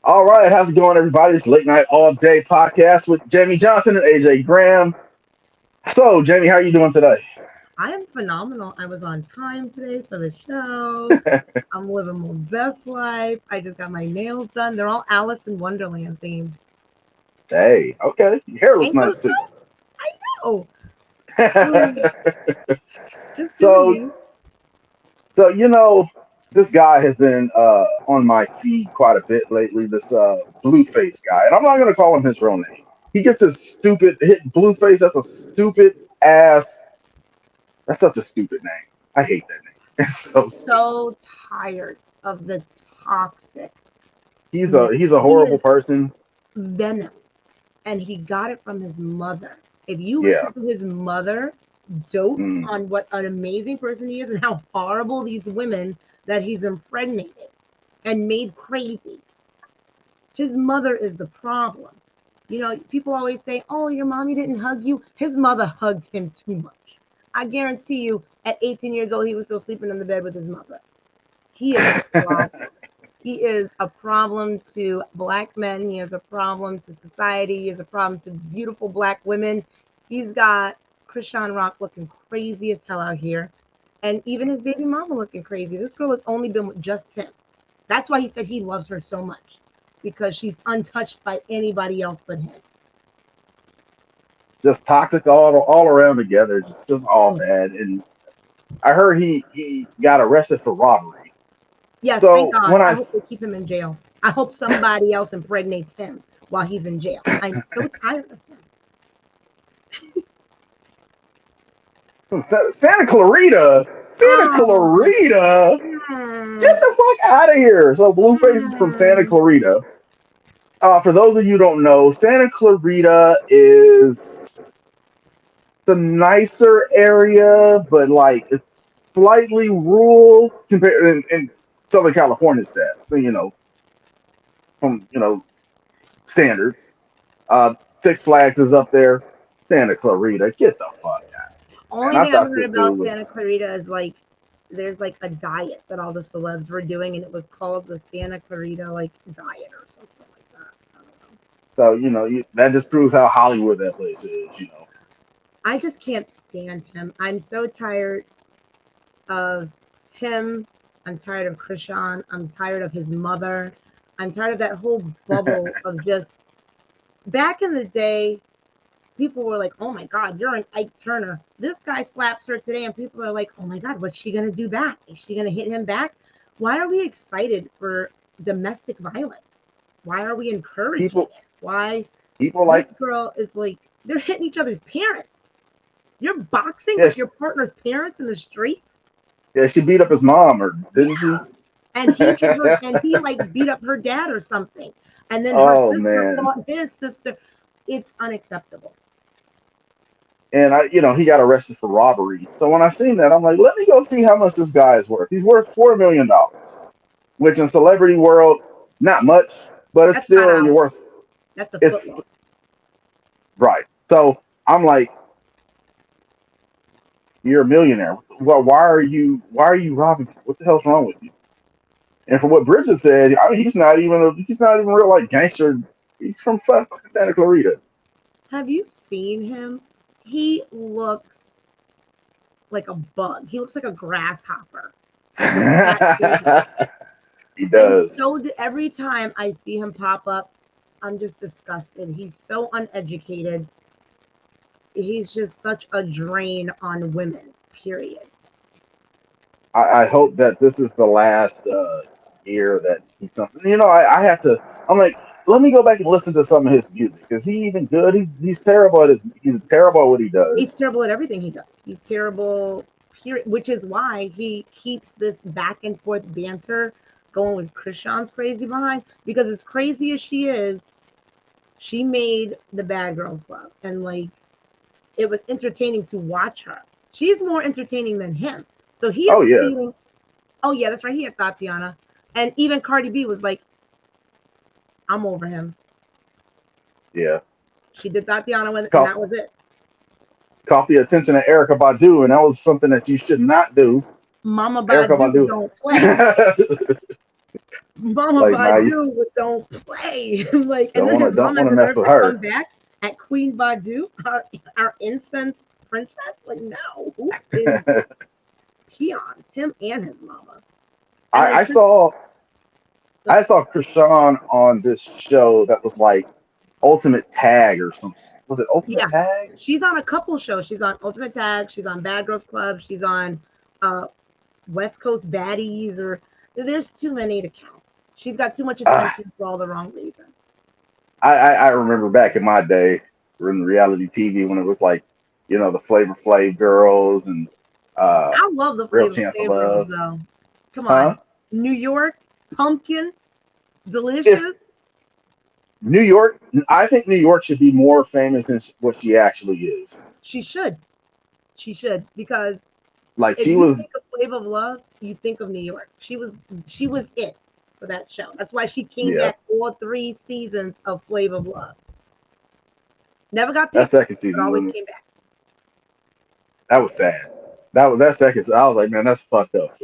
All right, how's it going, everybody? It's Late Night All Day podcast with Jamie Johnson and AJ Graham. So, Jamie, how are you doing today? I am phenomenal. I was on time today for the show. I'm living my best life. I just got my nails done. They're all Alice in Wonderland themed. Hey, okay, your hair looks Ain't those nice too. so? I know. Mm, just doing so, me. so this guy has been on my feed quite a bit lately. This Blueface guy, and I'm not going to call him his real name. He gets his stupid hit Blueface. That's a stupid ass. That's such a stupid name. I hate that name. It's so stupid. So tired of the toxic. He's a He horrible is person. venom, and he got it from his mother. If you Yeah. listen to his mother dote Mm. on what an amazing person he is and how horrible these women that he's impregnated and made crazy. His mother is the problem. You know, people always say, "Oh, your mommy didn't hug you." His mother hugged him too much. I guarantee you, at 18 years old, he was still sleeping in the bed with his mother. He is a problem. He is a problem to black men. He is a problem to society. He is a problem to beautiful black women. He's got Krishan Rock looking crazy as hell out here. And even his baby mama looking crazy. This girl has only been with just him. That's why he said he loves her so much. Because she's untouched by anybody else but him. Just toxic all around together. Just all Mm. bad. And I heard he got arrested for robbery. Yes, thank So God. when I I hope they keep him in jail. I hope somebody else impregnates him while he's in jail. I'm so tired of him. Santa Oh, Clarita, get mm, the fuck out of here. So Blueface is from Santa mm. Clarita. For those of you who don't know, Santa Clarita is the nicer area, but like it's slightly rural compared in Southern California stat. From standards. Six Flags is up there. Santa Clarita, get the fuck out of here, man. Only I thing I've thought heard this about dude Santa was Clarita is like there's like a diet that all the celebs were doing, and it was called the Santa Clarita like diet or something like that. I don't know. so that just proves how Hollywood that place is. I just can't stand him. I'm so tired of him. I'm tired of Krishan. I'm tired of his mother. I'm tired of that whole bubble of just back in the day. People were like, "Oh my God, you're an Ike Turner." This guy slaps her today, and people are like, "Oh my God, what's she gonna do back? Is she gonna hit him back?" Why are we excited for domestic violence? Why are we encouraging people it? Why people like this girl is like they're hitting each other's parents. You're boxing yeah with she, your partner's parents in the street. yeah she beat up his mom or didn't she? Yeah. And he like beat up her dad or something. And then her Oh sister man. fought his sister. It's unacceptable. And he got arrested for robbery. So when I seen that, I'm like, let me go see how much this guy is worth. He's worth $4 million, which in celebrity world, not much, but it's That's not still you're out. worth That's a it's football. right. So I'm like, you're a millionaire. Well, why are you robbing people? What the hell's wrong with you? And from what Bridget said, I mean, he's not even real like gangster. He's from fucking Santa Clarita. Have you seen him? He looks like a bug. He looks like a grasshopper. He's that big. He I'm does. so every time I see him pop up, I'm just disgusted. He's so uneducated. He's just such a drain on women. Period. I hope that this is the last year that he's something. I have to. I'm like, let me go back and listen to some of his music. Is he even good? He's terrible at his. He's terrible at what he He's does. terrible at everything he does. He's terrible, period, which is why he keeps this back and forth banter going with Krishan's crazy behind. Because as crazy as she is, she made the Bad Girls Club. And like, it was entertaining to watch her. She's more entertaining than him. So he Oh is yeah, feeling, oh yeah, that's right, he had Tatiana. And even Cardi B was like, I'm over him. yeah. She did Tatiana with, and Caught that was it. caught the attention of Erica Badu, and that was something that you should not do. Mama Erica Badu Badu. don't play. Mama Like, nah, you Badu don't play. Like, and then his don't mama want to mess deserves with to come her. back at Queen Badu, our incense princess. Like, no, who is peons? Him and his mama. And then I Chris, saw Krishan on this show that was like Ultimate Tag or something. Was it Ultimate yeah, Tag? she's on a couple shows. She's on Ultimate Tag. She's on Bad Girls Club. She's on uh, West Coast Baddies. Or there's too many to count. She's got too much Uh, attention for all the wrong reasons. I remember back in my day in reality TV when it was like, the Flavor Flav girls and uh, I love the Real Flavor Chance of Flav girls Love. though. Come on, Huh? New York, Pumpkin, If Delicious. New York, I think New York should be more famous than what she actually is. She should. She should because Like if she you was, think of Flavor of Love, you think of New York. She was it for that show. That's why she came yeah. back all 3 seasons of Flavor of Love. Never got That picked, second but season always was came back. that was sad. That second. I was like, man, that's fucked up,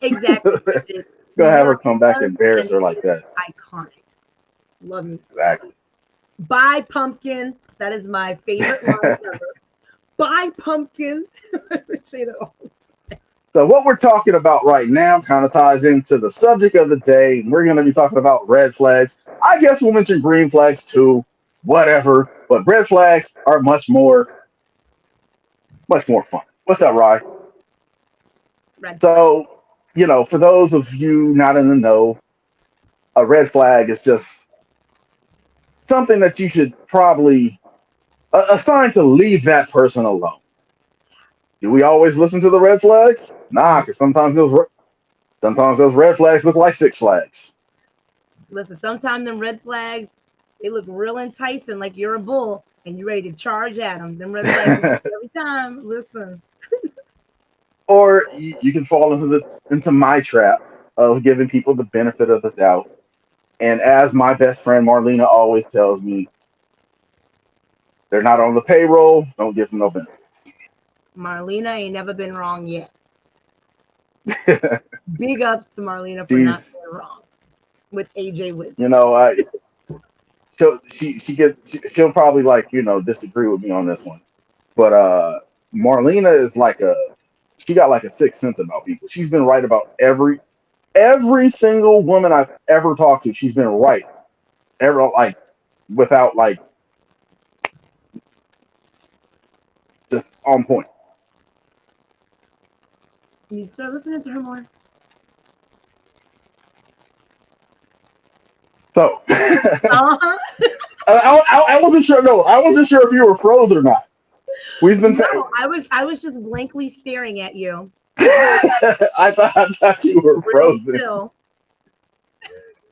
Exactly, Flav. Bridget. Gonna have her Whatever it come back and was, embarrass and her it like is that. iconic. Love me some that. Exactly. Bye, Pumpkin. That is my favorite line ever. Bye, Pumpkin. I say that all. So what we're talking about right now kind of ties into the subject of the day. We're going to be talking about red flags. I guess we'll mention green flags too, whatever. But red flags are much more fun. What's up, Rye? Red flag. So, for those of you not in the know, a red flag is just something that you should probably assign to leave that person alone. Do we always listen to the red flags? Nah, No. because sometimes those red flags look like six flags. Listen, sometimes them red flags, they look real enticing, like you're a bull and you're ready to charge at them. Them red flags every time. Listen, Or you can fall into my trap of giving people the benefit of the doubt. And as my best friend Marlena always tells me, they're not on the payroll. Don't give them no Marlena ain't never been wrong yet. benefits. Big ups to Marlena for not She's, being wrong with AJ you Wisdom. know, I she'll probably like disagree with me on this one, but Marlena is like she got like a sixth sense about people. She's been right about every single woman I've ever talked to. She's been right, ever like without like just on point. You need to start listening to her more. So I, Uh-huh. I wasn't sure. No, I wasn't sure if you were froze or not. We've been. No, I was just blankly staring at you, I thought you were really frozen. still,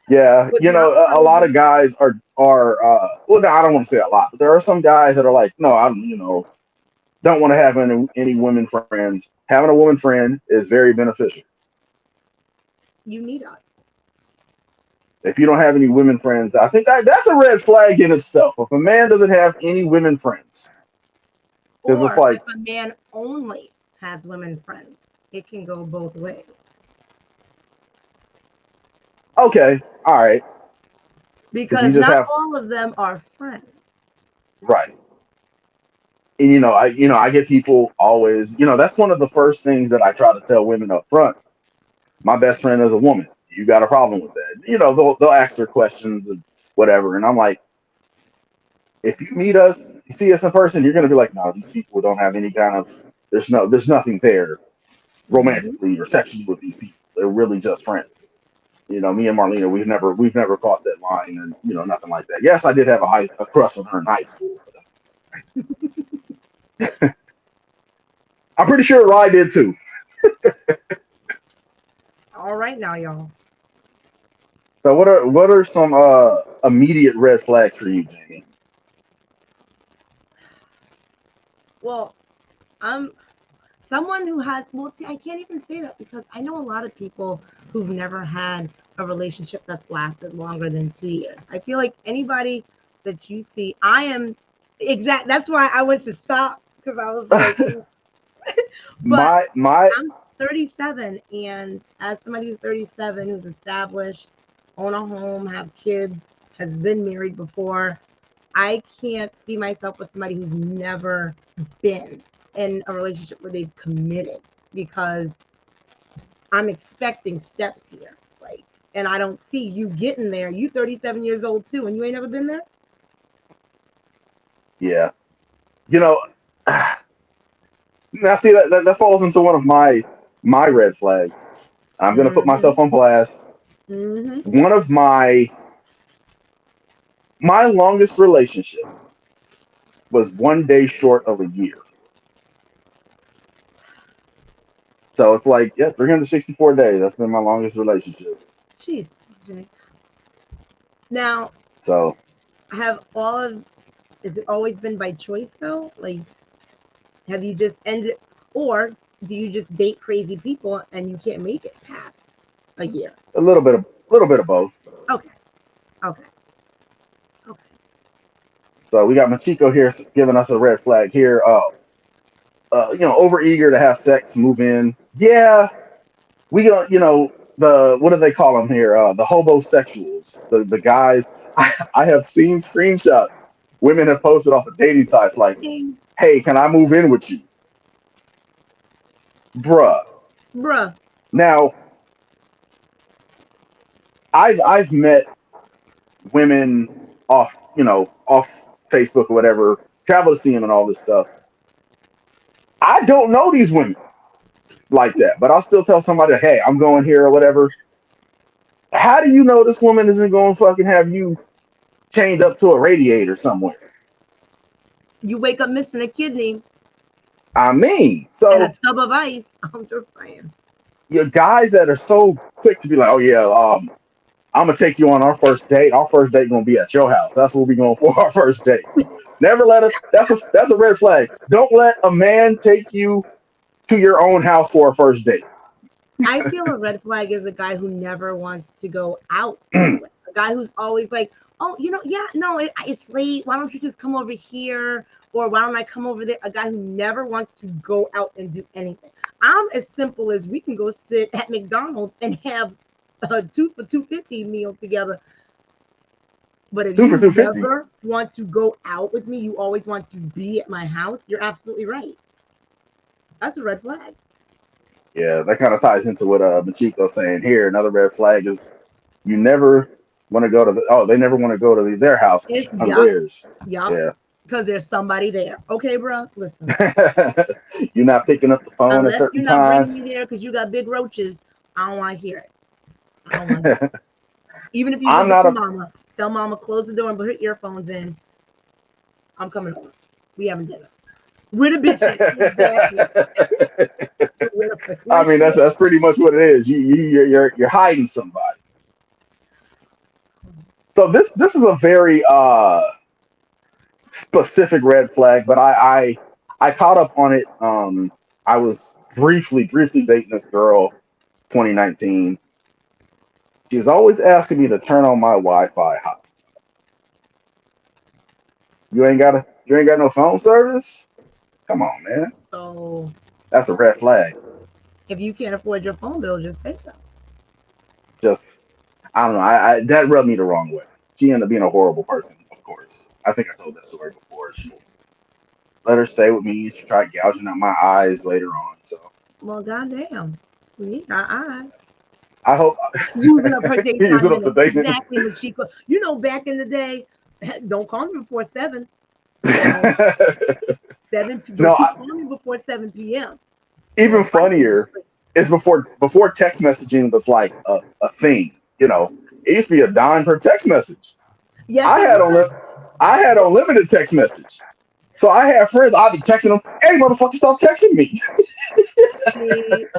Yeah, but not a lot frozen. of guys are well, no, I don't want to say a lot, but there are some guys that are like, no, I'm don't want to have any women friends. Having a woman friend is very beneficial. You need us. If you don't have any women friends, I think that's a red flag in itself. If a man doesn't have any women friends, because it's Or like, if a man only has women friends, it can go both ways. okay, all right, because you Because just not have all of them are friends. right. And I get people always, that's one of the first things that I try to tell women up front. My best friend is a woman. You got a problem with that? They'll ask their questions and whatever, and I'm like, if you meet us, you see us in person, you're gonna be like, no, these people don't have any kind of there's nothing there Hmm. romantically or sexually with these people. They're really just friends. Me and Marlena, we've never crossed that line and nothing like that. Yes, I did have a crush on her in high school. I'm pretty sure Rye did too. All right now, y'all. So what are some immediate red flags for you, Jamie? Well, I'm someone who has, well, see, I can't even say that because I know a lot of people who've never had a relationship that's lasted longer than 2 years. I feel like anybody that you see, I am exact. That's why I went to stop because I was like, but my I'm 37, and as somebody who's 37 who's established, own a home, have kids, has been married before. I can't see myself with somebody who's never been in a relationship where they've committed because I'm expecting steps here. Like, and I don't see you getting there. You 37 years old too, and you ain't never been there. Yeah. You know, now see that falls into one of my red flags. I'm gonna put Mm-hmm. myself on blast. Mm-hmm. One of my longest relationship was 1 day short of a year. So it's like, yeah, 364 days. That's been my longest relationship. Jeez, Jay. Now, So have all of is it always been by choice though? Like, have you just ended, or do you just date crazy people and you can't make it past a year? a little bit of both. Okay, okay, okay. So we got Machiko here giving us a red flag here. Over eager to have sex, move in. Yeah, we got the what do they call them here? The hobosexuals, the guys. I have seen screenshots. Women have posted off of dating sites like, Ding. "Hey, can I move in with you, bruh?" Bruh. Now, I've met women off Facebook or whatever, travel to see them and all this stuff. I don't know these women like that, but I'll still tell somebody, "Hey, I'm going here or whatever." How do you know this woman isn't going to fucking have you chained up to a radiator somewhere? You wake up missing a kidney I mean, and a so tub of ice. I'm just saying. you guys that are so quick to be like, "Oh yeah, I'm gonna take you on our first date. Our first date gonna be at your house. That's what we're going for our first date." Never let us. That's a red flag. Don't let a man take you to your own house for a first date. I feel a red flag is a guy who never wants to go out anyway. A guy who's always like, oh, yeah, no, it's late. Why don't you just come over here? Or why don't I come over there? A guy who never wants to go out and do anything. I'm as simple as we can go sit at McDonald's and have a 2 for 250 meal together. But if Two for you 250. never want to go out with me, you always want to be at my house, you're absolutely right. That's a red flag. Yeah, that kind of ties into what Machiko's saying here. Another red flag is you never want to go to they never want to go to their house because It's you come to yup, theirs. yup, Yeah. because there's somebody there. Okay, bro, listen. You're not picking up the phone at Unless certain you're not bringing times. me there because you got big roaches, I don't want to hear it. I don't want to hear it. Even if you I'm live with not your a mama, tell mama close the door and put her earphones in. I'm coming over. We having dinner. We're the bitches. Exactly. I Where mean, she that's at? pretty much what it is. You're hiding somebody. So this is a very specific red flag, but I caught up on it. I was briefly dating this girl, 2019. She was always asking me to turn on my Wi-Fi hotspot. You ain't got no phone service. Come on, man. So That's a red flag. if you can't afford your phone bill, just say so. Just I don't know. I that rubbed me the wrong way. She ended up being a horrible person, of course. I think I told that story before. She let her stay with me. She tried gouging out my eyes later on. So Well, goddamn. We need our eyes. I hope Using up her using daytime up the minutes. date. Exactly, Machiko. Back in the day, don't call me before 7. So 7, No, don't you call me before 7 p.m. or even fight me. funnier is before text messaging was like a thing. It used to be a dime per text message. Yes, I it had was. on I had unlimited text message. So I had friends. I'd be texting them. Hey, motherfucker, stop texting me. See,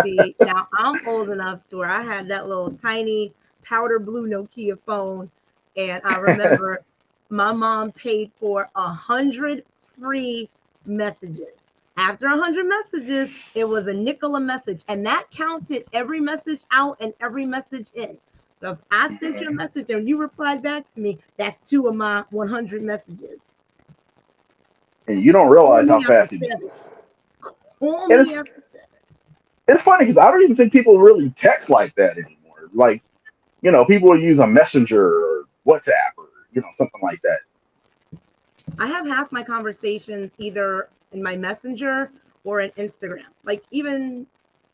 see, now I'm old enough to where I had that little tiny powder blue Nokia phone, and I remember my mom paid for 100 free messages. After 100 messages, it was a nickel a message, and that counted every message out and every message in. So if I sent you a message and you replied back to me, that's 2 of my 100 messages. And you don't Call realize how me after fast it 7. goes. Call And me it's after 7. it's funny because I don't even think people really text like that anymore. Like people will use a messenger or WhatsApp or something like that. I have half my conversations either in my messenger or in Instagram. Like even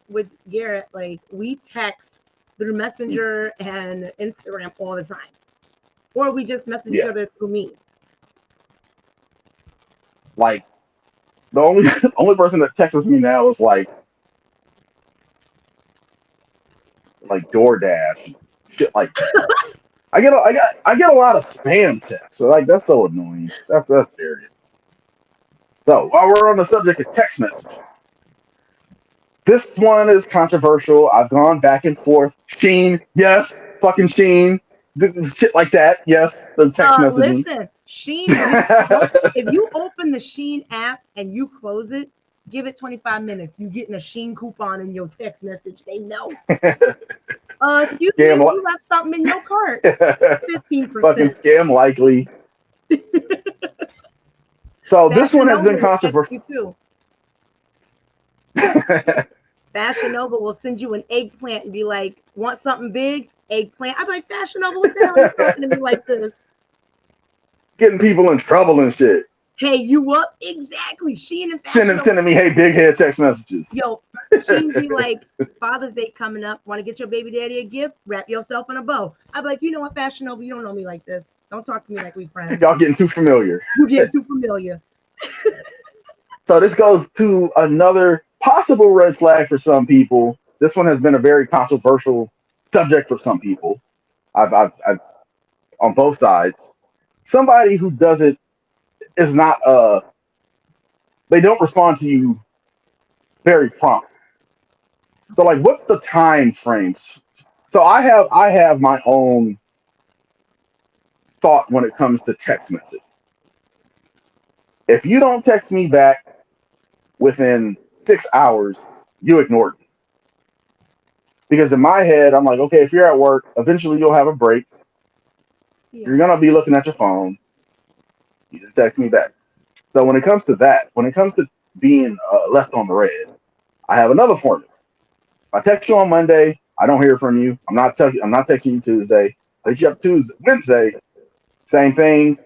with Garrett, like we text through messenger and Instagram all the time. Or we just message each Yeah, other through me. like the only only person that texts me now is like DoorDash, shit like that. I get a lot of spam texts, so like that's so annoying. That's very. So while we're on the subject of text messaging, this one is controversial. I've gone back and forth. Sheen, yes, fucking Sheen, shit like that. Yes, the text messaging. Listen, Sheen, you don't if you open the Sheen app and you close it, give it 25 minutes. You getting a Sheen coupon in your text message. They know. Excuse me, Scam, you left something in your cart. fucking 15%. scam likely. So this Fashion one has Nova been will text controversial. you too. Fashion Nova will send you an eggplant and be like, want something big? Eggplant. I'd be like, Fashion Nova, what the hell are you talking to me like this? Getting people in trouble and shit. Hey, you up? Exactly. Sheen and Fashion Sending Nova. sending me hey big head text messages. Yo, Sheen be like, Father's Day coming up. Want to get your baby daddy a gift? Wrap yourself in a bow. I'd be like, you know what, Fashion Nova, you don't know me like this. Don't talk to me like we friends. Y'all getting too familiar. You get too familiar. So this goes to another possible red flag for some people. This one has been a very controversial subject for some people. I've on both sides. Somebody who doesn't is not they don't respond to you very prompt. So like, what's the time frames? So I have my own thought when it comes to text message. If you don't text me back within 6 hours, you ignored me. Because in my head, I'm like, okay, if you're at work, eventually you'll have a break. You're Yeah. gonna be looking at your phone. You just text me back. So when it comes to that, when it comes to being left on the red, I have another formula. If I text you on Monday, I don't hear from you. I'm not texting you Tuesday. I hit you up Tuesday, Wednesday, same thing.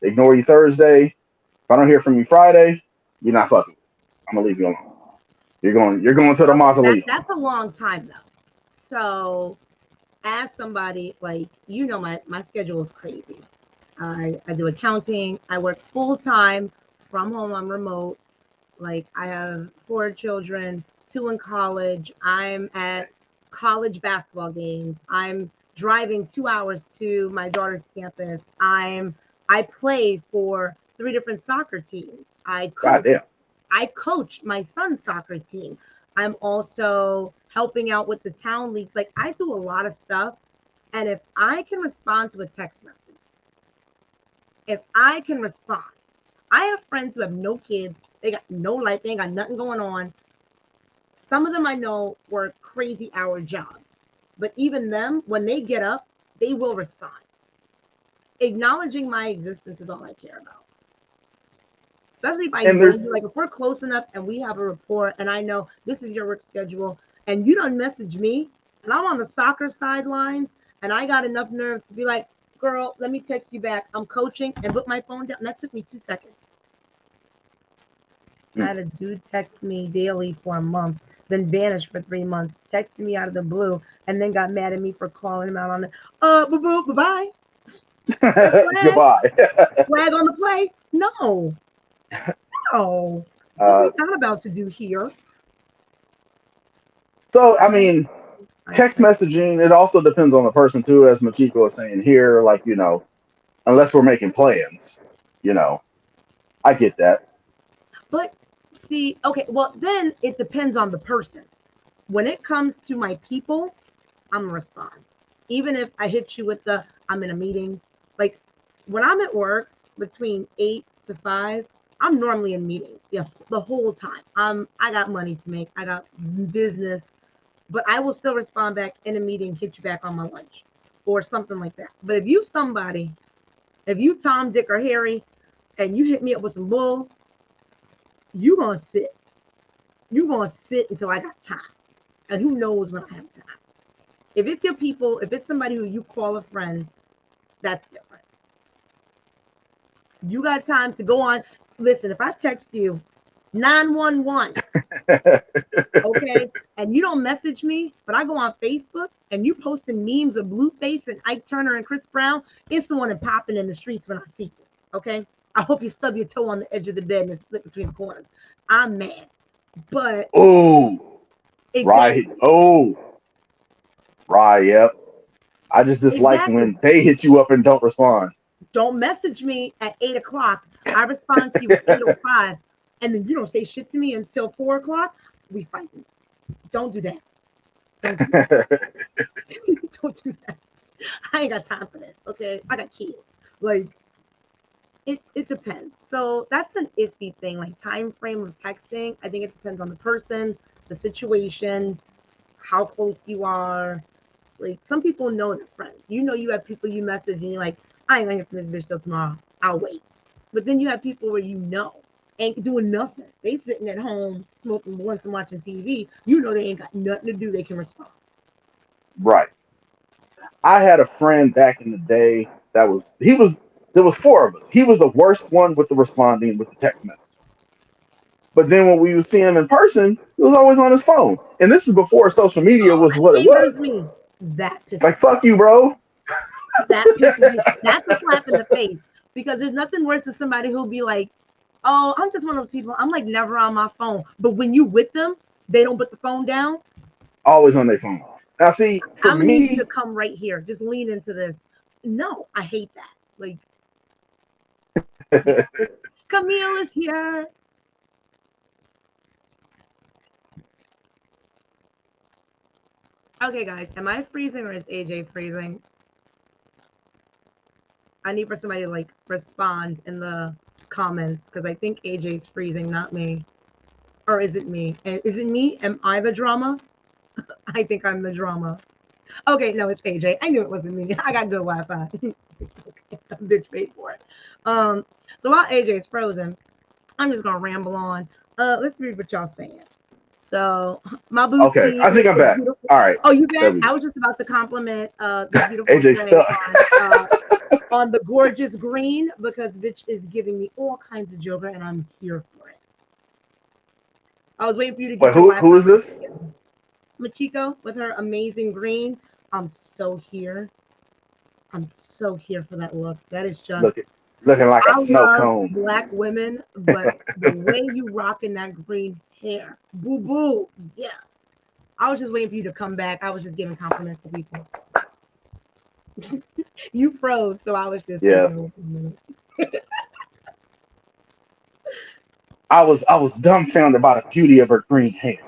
Ignore you Thursday. If I don't hear from you Friday, you're not fucking. I'm gonna leave you alone. You're going to the Okay, mausoleum. that's a long time though. So as somebody like my schedule is crazy. I do accounting. I work full time from home. I'm remote. Like I have 4 children, 2 in college. I'm at college basketball games. I'm driving 2 hours to my daughter's campus. I play for 3 different soccer teams. God damn. I coach my son's soccer team. I'm also helping out with the town leagues. Like I do a lot of stuff. And if I can respond to a text message, if I can respond, I have friends who have no kids. They got no life. They ain't got nothing going on. Some of them I know work crazy hour jobs. But even them, when they get up, they will respond. Acknowledging my existence is all I care about. Especially if I And know there's you, like if we're close enough and we have a rapport and I know this is your work schedule and you don't message me and I'm on the soccer sidelines and I got enough nerve to be like, girl, let me text you back. I'm coaching and put my phone down. And that took me 2 seconds. I had a dude text me daily for a month, then vanished for 3 months, texted me out of the blue, and then got mad at me for calling him out on it. Bye. Red flag. goodbye. Flag on the play. No. No. What uh, we not about to do here? so I I have, mean, I, text I, messaging. It also depends on the person too, as Machiko was saying here. Like unless we're making plans, you know, I get that. but see, okay, well, then it depends on the person. When it comes to my people, I'm gonna respond. Even if I hit you with I'm in a meeting. Like when I'm at work between 8 to 5, I'm normally in meetings. Yeah, the whole time. I got money to make. I got business, but I will still respond back in a meeting, hit you back on my lunch or something like that. But if you Tom, Dick, or Harry, and you hit me up with some bull, you gonna sit. You gonna sit until I got time. And who knows when I have time. If it's your people, if it's somebody who you call a friend, that's different. You got time to go on. Listen, if I text you 911, okay, and you don't message me, but I go on Facebook and you posting memes of Blueface and Ike Turner and Chris Brown, it's the one and popping in the streets when I see you. Okay, I hope you stub your toe on the edge of the bed and it's split between the corners. I'm mad, but Oh, right. exactly, Oh, right. Yep. I just dislike exactly. when they hit you up and don't respond. Don't message me at 8 o'clock. I respond to you at 8:05, and then you don't say shit to me until 4 o'clock. We fighting. Don't do that. Don't do that. Don't do that. I ain't got time for this. Okay, I got kids. Like it depends. So that's an iffy thing. Like time frame of texting. I think it depends on the person, the situation, how close you are. Like some people know their friends. You know, you have people you message and you're like, I ain't gonna hear from this bitch till tomorrow. I'll wait. But then you have people where you know ain't doing nothing. They sitting at home smoking blunts and watching TV. You know they ain't got nothing to do. They can respond. Right. I had a friend back in the day that was he was there was four of us. He was the worst one with the responding with the text messages. But then when we would see him in person, he was always on his phone. And this is before social media Oh, was that what it angers was. me. That pisses Like me fuck off. you, bro. That pisses me. That's a slap in the face. Because there's nothing worse than somebody who'll be like, oh, I'm just one of those people. I'm like never on my phone. But when you with them, they don't put the phone down. Always on their phone. Now see, for I'm gonna need you me, to come right here. Just lean into this. No, I hate that. Like Camille is here. Okay, guys, am I freezing or is AJ freezing? I need for somebody to like respond in the comments because I think AJ's freezing, not me. Or is it me? Is it me? Am I the drama? I think I'm the drama. Okay, no, it's AJ. I knew it wasn't me. I got good Wi-Fi. Bitch paid for it. Um, so while AJ's frozen, I'm just gonna ramble on. Let's read what y'all saying. So my okay, bootsy I think with I'm the back. beautiful. All right, Oh, you there back? we I go. was just about to compliment the beautiful AJ Dre stuck. on the gorgeous green because bitch is giving me all kinds of Joker and I'm here for it. I was waiting for you to Wait, get your who Wi-Fi is this? ready. Machiko with her amazing green. I'm so here. I'm so here for that look. That is just Looking looking like a I snow love cone. black women, but the way you rocking that green hair, boo boo, yes. I was just waiting for you to come back. I was just giving compliments to people. You froze, so I was just Yeah. taking over for a minute. I was dumbfounded by the beauty of her green hair.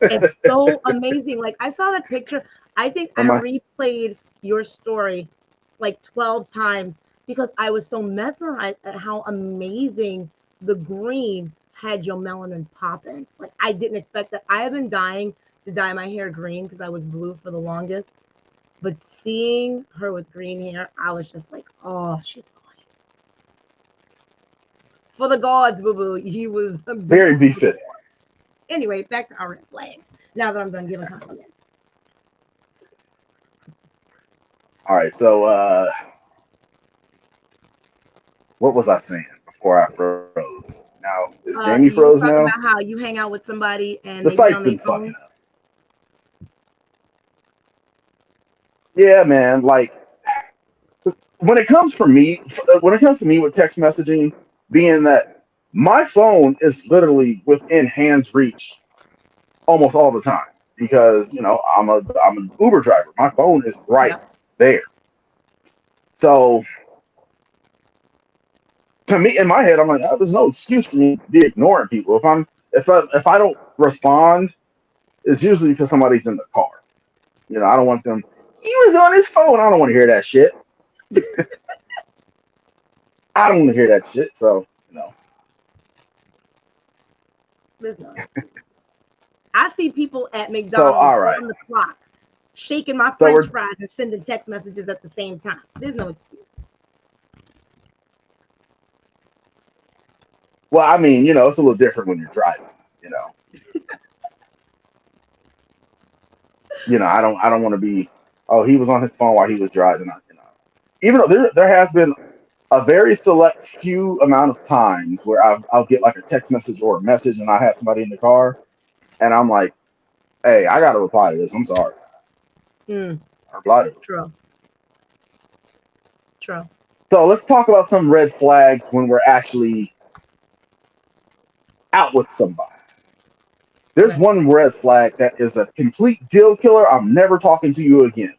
It's so amazing. Like I saw that picture. I think I Am I replayed your story like 12 times because I was so mesmerized at how amazing the green had your melanin popping. Like I didn't expect that. I have been dying to dye my hair green because I was blue for the longest. But seeing her with green hair, I was just like, oh, she's for the gods, boo boo. He was very beautiful for the befitting? gods. Anyway, back to our red flags. Now that I'm done giving compliments. All right, so what was I saying before I froze? Now is Jamie froze You was now? talking about how you hang out with somebody The and they be site's on their been fucking phone. up. Yeah, man. Like when it comes for me, when it comes to me with text messaging, being that my phone is literally within hands reach almost all the time because I'm an Uber driver. My phone is right Yep. there. So to me, in my head, I'm like, oh, there's no excuse for me to be ignoring people. If I don't respond, it's usually because somebody's in the car. I don't want them. He was on his phone. I don't want to hear that shit. I don't want to hear that shit. So. There's no excuse. I see people at So McDonald's all right. on the clock shaking my So French we're fries and sending text messages at the same time. There's no excuse. well. I mean, it's a little different when you're driving. You know. I don't want to be. Oh, he was on his phone while he was driving. Even though there has been a very select few amount of times where I'll get like a text message or a message, and I have somebody in the car, and I'm like, hey, I got to reply to this. I'm sorry. Mm, I reply to it. true. True. So let's talk about some red flags when we're actually out with somebody. There's Okay. one red flag that is a complete deal killer. I'm never talking to you again.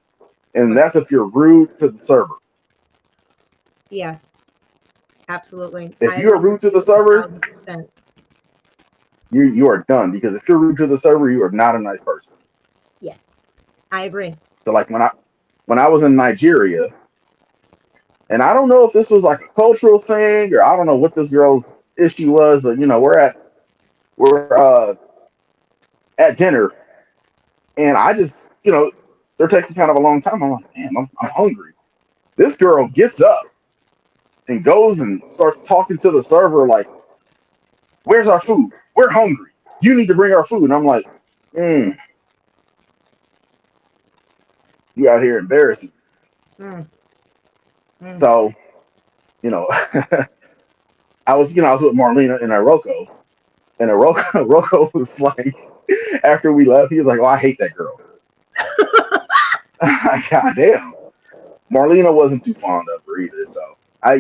And Okay. that's if you're rude to the server. Yes. Absolutely. If I you are agree rude with to the you a server, thousand percent. you are done. Because if you're rude to the server, you are not a nice person. Yes. I agree. So like when I was in Nigeria, and I don't know if this was like a cultural thing or I don't know what this girl's issue was, but we're at dinner, and I just they're taking kind of a long time. I'm like, man, I'm hungry. This girl gets up and goes and starts talking to the server like, "Where's our food? We're hungry. You need to bring our food." And I'm like, mm, "You out here embarrassing." Mm, mm. So you know, I was with Marlena and Iroko, and Iroko, Iroko was like, after we left, he was like, "Oh, I hate that girl." God damn. Marlena wasn't too fond of her either, so I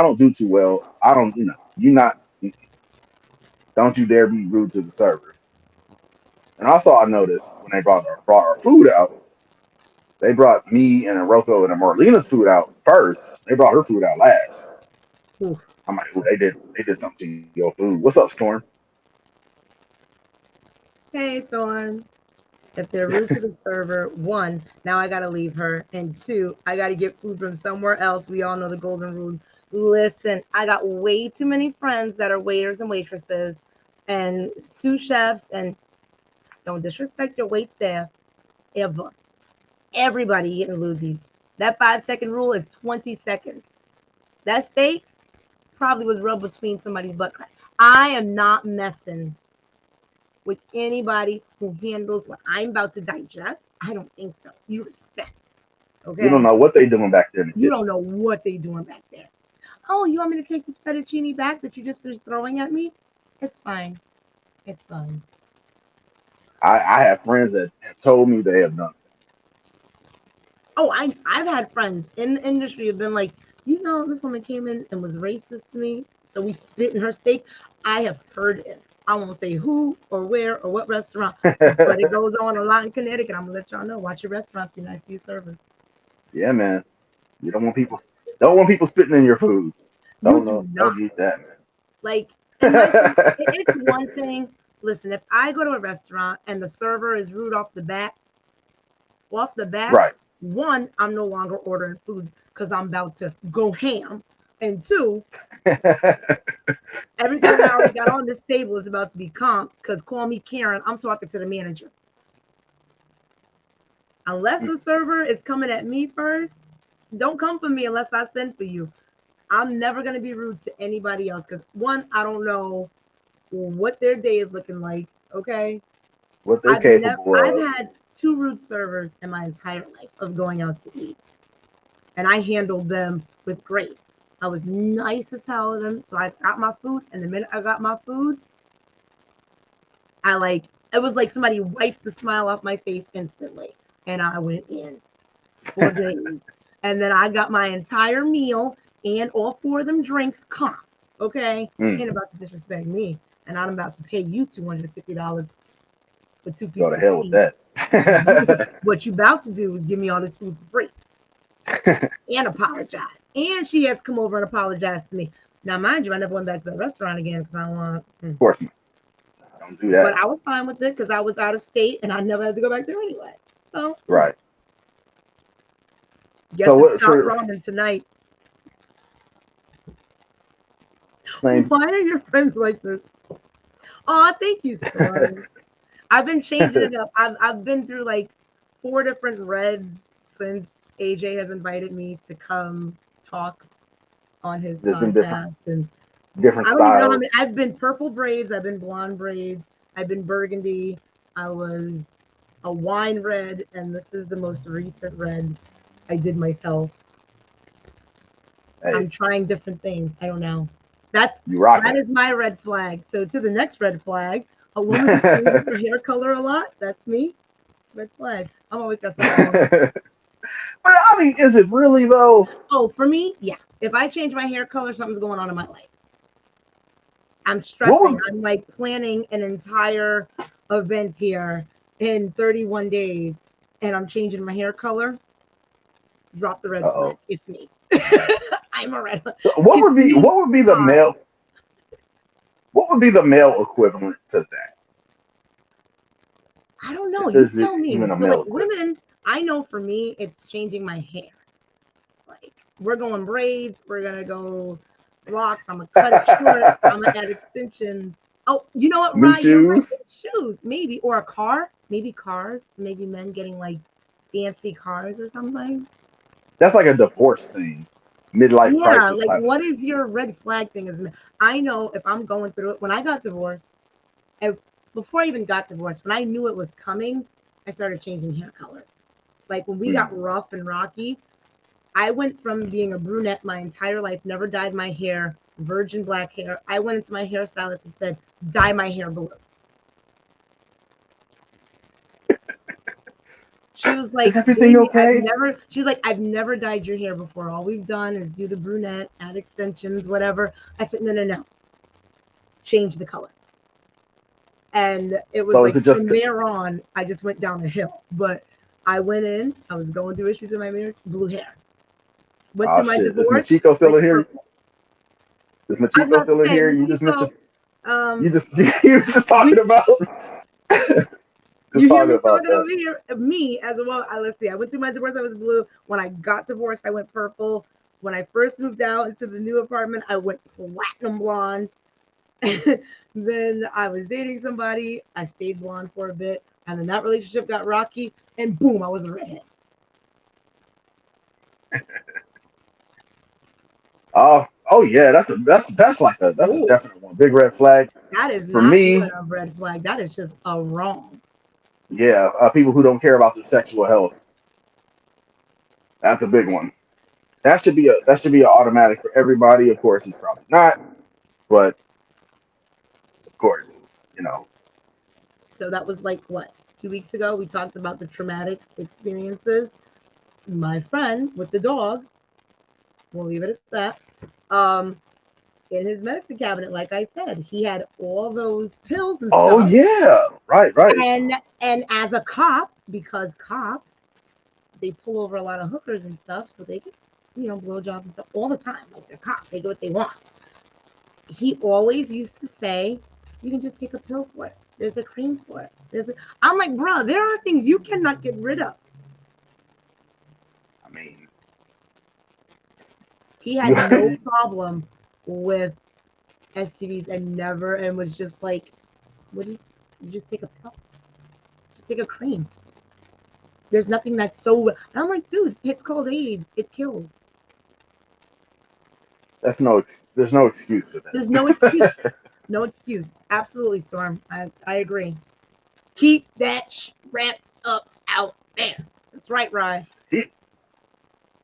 don't do too well. I don't you not don't you dare be rude to the server. And also I noticed when they brought our food out, they brought me and Rocco and Marlena's food out first. They brought her food out last. Oof. I'm like, "Ooh, they did something to your food." What's up, Storm? Hey, Storm. If they're rude to the server, one, now I gotta leave her, and two, I gotta get food from somewhere else. We all know the golden rule. Listen, I got way too many friends that are waiters and waitresses and sous chefs, and don't disrespect your wait staff ever. Everybody getting loogies. That 5 second rule is 20 seconds. That steak probably was rubbed between somebody's butt crack. I am not messing with anybody who handles what I'm about to digest. I don't think so. You respect, You don't okay? know what they doing back there in the You don't kitchen. know what they doing back there. Oh, you want me to take this fettuccine back that you just finished throwing at me? It's fine. It's fine. I have friends that have told me they have done Oh, I've had friends in the industry have been like, this woman came in and was racist to me, so we spit in her steak. I have heard it. I won't say who or where or what restaurant, but it that. goes on a lot in Connecticut. I'm gonna let y'all know. Watch your restaurants. Be nice to your servers. Yeah, man. You don't want people spitting in your food. You Don't do know. Don't not. eat that, Like, in my thing, it's one thing. Listen, if I go to a restaurant and the server is rude off the bat, Right. one, I'm no longer ordering food because I'm about to go ham. And two, everything I already got on this table is about to be comped because call me Karen, I'm talking to the manager. Unless the server is coming at me first, don't come for me unless I send for you. I'm never going to be rude to anybody else because one, I don't know what their day is looking like. Okay. What they're capable I've of. had two rude servers in my entire life of going out to eat, and I handled them with grace. I was nice as hell to them. So I got my food, and the minute I got my food, it was like somebody wiped the smile off my face instantly, and I went in for days. And then I got my entire meal and all four of them drinks comped. Okay, you Mm, ain't about to disrespect me, and I'm about to pay you $250 for two go to pieces of hell with cheese. that. What you about to do is give me all this food for free and apologize. And she has come over and apologized to me. Now, mind you, I never went back to the restaurant again because I don't want. Of course not. Don't do But that. I was fine with it because I was out of state and I never had to go back there anyway. So, Right. guess So it's what top for ramen tonight. same Why are your friends like this? Oh, thank you, Storm. I've been changing it up. I've been through like four different reds since AJ has invited me to come talk on his there's been different podcast, and different I don't even know how styles. many. I've been purple braids. I've been blonde braids. I've been burgundy. I was a wine red, and this is the most recent red I did myself. Hey, I'm trying different things. I don't know. That's you rocking that is my red flag. So to the next red flag, a woman who changes her it. hair color a lot. That's me. Red flag. I'm always got something going on. But I mean, is it really though? Oh, for me, yeah. If I change my hair color, something's going on in my life. I'm What stressing. would I'm like planning an entire event here in 31 days, and I'm changing my hair color. Drop the red flag. uh-oh. It's me. I'm a red flag. What It's would be me. Hi. what would be the male equivalent to that? I don't know. If You there's tell even me. a So like male equivalent. women, I know for me, it's changing my hair. Like we're going braids. We're gonna go locks. I'm gonna cut it short. I'm gonna add extensions. Oh, you know what, New Rye? You're right. shoes. Shoes, maybe, or a car. Maybe cars. Maybe men getting like fancy cars or something. That's like a divorce thing. Midlife Yeah, crisis like type of what thing. is your red flag thing? Is I know if I'm going through it. When I got divorced, and before I even got divorced, when I knew it was coming, I started changing hair colors. Like when we Mm. got rough and rocky, I went from being a brunette my entire life, never dyed my hair, virgin black hair. I went into my hairstylist and said, dye my hair blue. She was Is like, everything Jamie, okay? I've never dyed your hair before. All we've done is do the brunette, add extensions, whatever. I said, no, no, no, change the color. And it was So is like it just from there on, I just went down a hill. But I went in, I was going through issues in my marriage, blue hair. Went oh through my shit? Is divorce, Machiko still went in here? purple. Is I was Machiko about to still in say, here? You just mentioned Machiko, um, you just you were just talking we about you just hear talking me about talking that. over here? Me as well. Let's see. I went through my divorce. I was blue. When I got divorced, I went purple. When I first moved out into the new apartment, I went platinum blonde. Then I was dating somebody. I stayed blonde for a bit, and then that relationship got rocky, and boom, I was a redhead. Oh yeah, that's like a Oh, definite one. Big red flag that is for not even me. a red flag. That is just a wrong. Yeah, people who don't care about their sexual health. That's a big one. That should be an automatic for everybody. Of course, it's probably not, but of course, you know. So that was like what 2 weeks ago. We talked about the traumatic experiences. My friend with the dog. We'll leave it at that. Um, in his medicine cabinet, like I said, he had all those pills and Oh stuff. yeah, right. And as a cop, because cops they pull over a lot of hookers and stuff, so they get blowjobs and stuff all the time. Like they're cops, they do what they want. He always used to say, "You can just take a pill for it. There's a cream for it." I'm like, bro, there are things you cannot get rid of. I mean, He had you no problem with STDs and was just like, "What do you just take a pill? Just take a cream." There's nothing that's so. And I'm like, dude, it's called AIDS. It kills. there's no excuse for There's no excuse. that. No excuse. Absolutely, Storm. I agree. Keep that wrapped up out there. That's right, Rye. he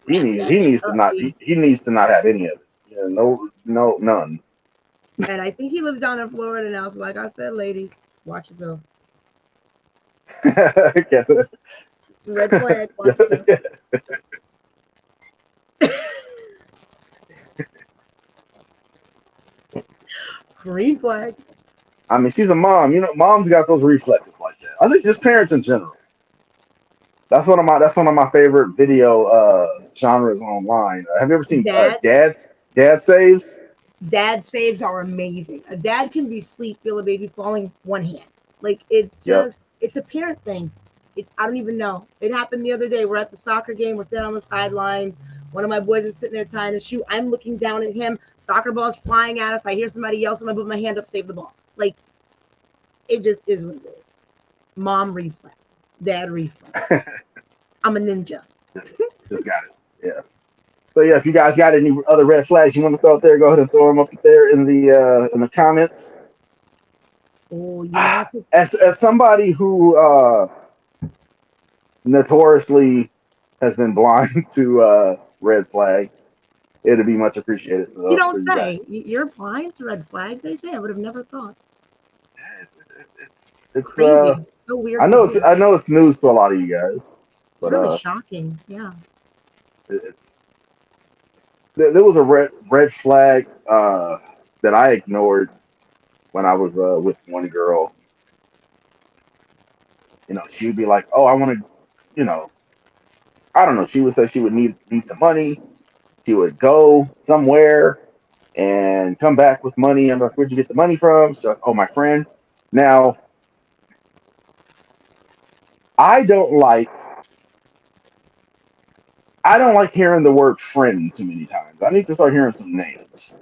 Wrap that he needs to up, not baby. he needs to not have any of it. Yeah, no none. And I think he lives down in Florida now. So, like I said, ladies, watch yourself. Guess it. Red flag. Watch yourself. Green flag. I mean, she's a mom. You know, moms got those reflexes like that. I think just parents in general. That's one of my favorite video genres online. Have you ever seen Dad. dad saves? Dad saves are amazing. A dad can be asleep, feel a baby falling, one hand. Like it's Yep. just, it's a parent thing. I don't even know. It happened the other day. We're at the soccer game. We're standing on the sideline. One of my boys is sitting there tying a shoe. I'm looking down at him. Soccer ball's flying at us. I hear somebody yell, so I put my hand up, save the ball. Like it just is what it is. Mom reflex, dad reflex. I'm a ninja. Just got it. Yeah. So yeah, if you guys got any other red flags you want to throw up there, go ahead and throw them up there in the comments. Oh, you know what's a As somebody who notoriously has been blind to red flags, it'd be much appreciated You for don't you guys. say. You're blind to red flags, AJ. I would have never thought. It's It's it's crazy. So weird to hear. I know it's news to a lot of you guys, It's but really shocking. Yeah. it's there was a red flag that I ignored when I was with one girl. You know, she would be like, "Oh, I want to," you know, I don't know. She would say she would need some money. She would go somewhere and come back with money. I'm like, "Where'd you get the money from?" She's like, "Oh, my friend." Now, I don't like I don't like hearing the word friend too many times. I need to start hearing some names.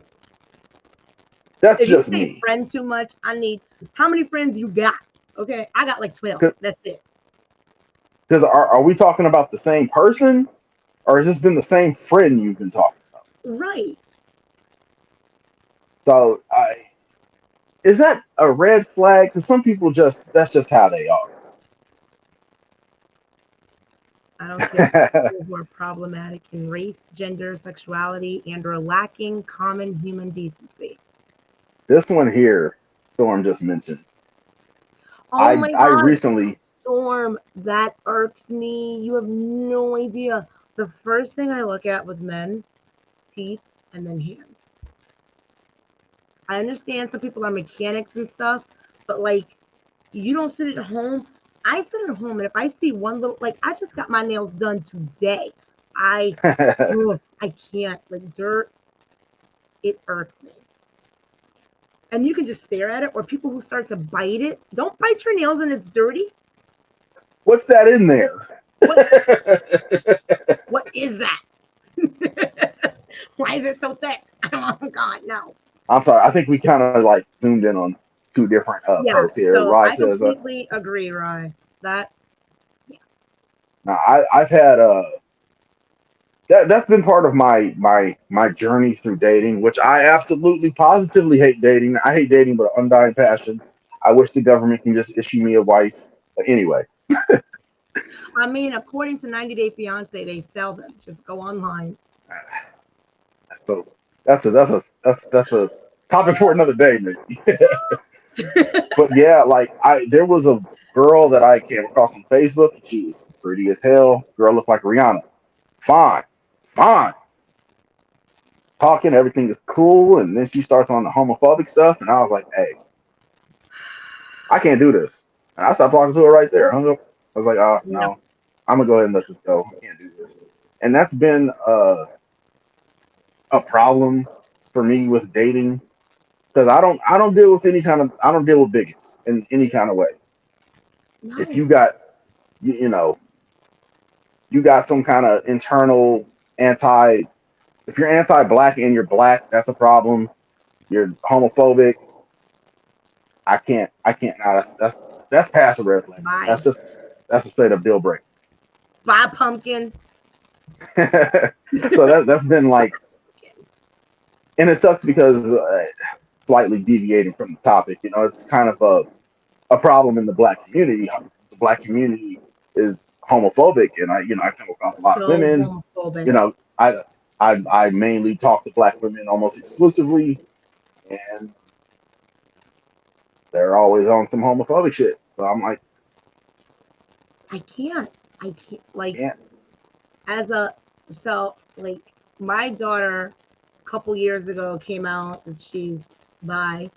That's If you just say me. friend too much, I need how many friends you got? Okay, I got like 12. That's it. Because are we talking about the same person, or has this been the same friend you've been talking about? Right. So, is that a red flag? Because some people just that's just how they I don't care for are. people who are problematic in race, gender, sexuality, and are lacking common human decency. This one here, Storm just mentioned. Oh my I God, recently Storm, that irks me. You have no idea. The first thing I look at with men, teeth, and then hands. I understand some people are mechanics and stuff, but like, you don't sit at home. I sit at home, and if I see one little, like, I just got my nails done today. I, ugh, I can't. Like, dirt, it irks me. And you can just stare at it, or people who start to bite it. Don't bite your nails and it's dirty. what's that in there? What what is that? Why is it so thick? Oh God, no. I'm sorry. I think we kind of like zoomed in on two different Yeah. posts here. So Rye I says, completely agree, Rye. That's yeah. "Now I've had that's been part of my journey through dating, which I absolutely positively hate dating. I hate dating with an undying passion. I wish the government can just issue me a wife. But anyway, I mean, according to 90 Day Fiance, they sell them. Just go online. so that's a topic for another day, maybe. But yeah, like there was a girl that I came across on Facebook. And she was pretty as hell. Girl looked like Rihanna. Fine, fine. Talking, everything is cool, and then she starts on the homophobic stuff, and I was like, hey, I can't do this. And I stopped talking to her right there. I was like, oh No, no, I'm gonna go ahead and let this go. I can't do this. And that's been a problem for me with dating because I don't deal with any kind of I don't deal with bigots in any kind of way. If no. you got you know you got some kind of internal anti if you're anti-black and you're black, that's a problem. You're homophobic. I can't. Now that's past a red flag. Bye. That's a straight up deal breaker. Bye, pumpkin. So that's been like, and it sucks because slightly deviating from the topic. You know, it's kind of a problem in the black community. The black community is homophobic, and I come across a lot of So women. You homophobic. know, I mainly talk to black women almost exclusively, and they're always on some homophobic shit. So I'm like, I can't. I can't. Like, can't. as a, so, like, my daughter a couple years ago came out and she's bi.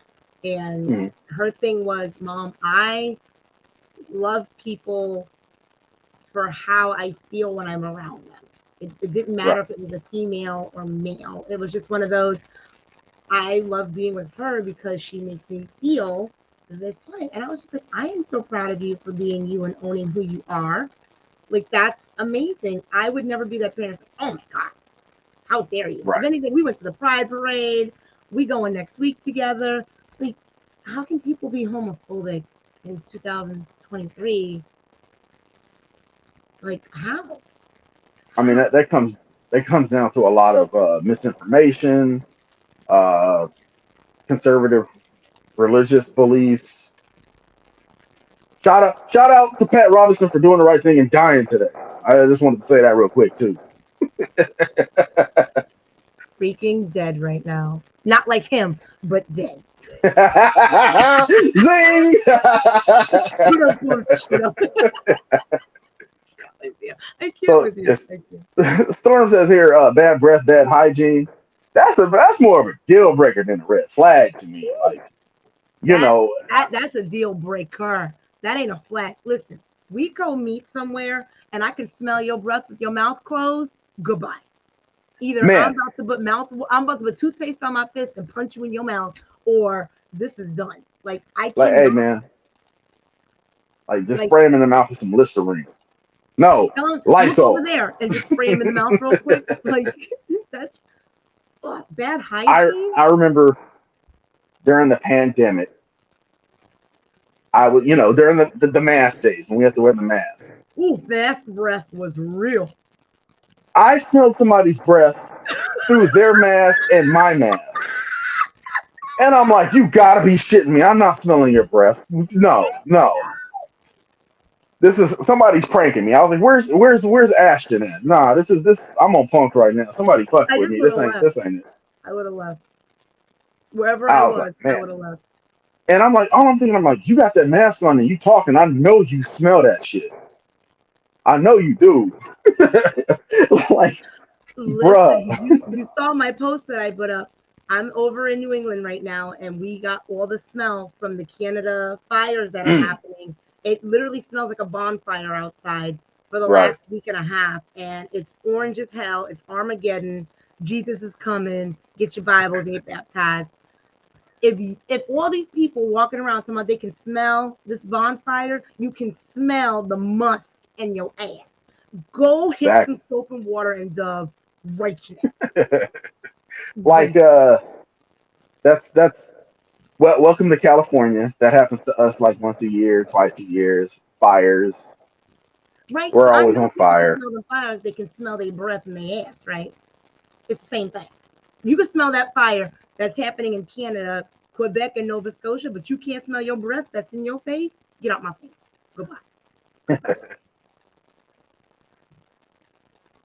And Mm, her thing was, Mom, I love people for how I feel when I'm around them. It didn't matter right, if it was a female or male. It was just one of those, I love being with her because she makes me feel this way. And I was just like, I am so proud of you for being you and owning who you are. Like, that's amazing. I would never be that parent. Like, oh my God, how dare you? If right. anything, we went to the Pride Parade. We going next week together. Like, how can people be homophobic in 2023? Like, how? I mean How? that comes down to a lot of misinformation, uh, conservative religious beliefs, Shout out to Pat Robinson for doing the right thing and dying today. I just wanted to say that real quick too. Freaking dead right now. Not like him, but dead. Zing! Cheeto for Cheeto. With you. I can't So with you. yes, I can't. Storm says here, bad breath, bad hygiene. That's more of a deal breaker than a red flag to me. Like, you That know, that's a deal breaker. That ain't a flag. Listen, we go meet somewhere and I can smell your breath with your mouth closed. Goodbye. Either man, I'm about to put toothpaste on my fist and punch you in your mouth, or this is done. Like I like, hey, cannot. man, like just Like spray him in the mouth with some Listerine. No, tell him look over Lysol. there and just spray him in the mouth real quick. Like that's bad I hygiene. I remember during the pandemic, I would, during the mask days when we had to wear the mask, Ooh, fast breath was real. I smelled somebody's breath through their mask and my mask. And I'm like, you gotta be shitting me. I'm not smelling your breath. No, no. This is somebody's pranking me. I was like, where's Ashton at? Nah, this I'm on punk right now. Somebody fucking I with just me. would This have ain't left. this ain't it. I would have left. Wherever I I was like, was, I man. would have left. And I'm like, all I'm thinking, I'm like, you got that mask on and you talking. I know you smell that shit. I know you do. Like, Listen, bruh. you saw my post that I put up. I'm over in New England right now, and we got all the smell from the Canada fires that are Mm, happening. It literally smells like a bonfire outside for the right. last week and a half, and it's orange as hell. It's Armageddon. Jesus is coming. Get your Bibles and get baptized. If all these people walking around talking about they can smell this bonfire, you can smell the musk in your ass. Go hit some Exactly. soap and water and Dove right now. Like, Because that's welcome to California. That happens to us like once a year, twice a year. Fires. right, so We're I always know on people that fire. smell the fires, they can smell their breath in their ass, right? It's the same thing. You can smell that fire that's happening in Canada, Quebec, and Nova Scotia, but you can't smell your breath that's in your face. Get out my face. Goodbye. Goodbye.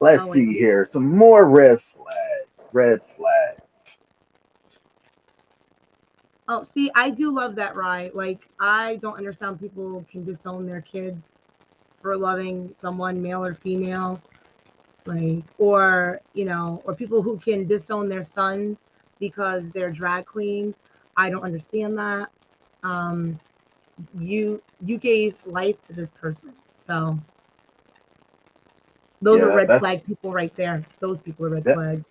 Let's Oh wait. see here. Some more red flags. Red flags. Oh, see, I do love that, Rye. Like, I don't understand people can disown their kids for loving someone, male or female, like, or people who can disown their son because they're drag queens. I don't understand that. Um, you gave life to this person, so those Yeah, are red that's flag people right there. Those people are red that flags.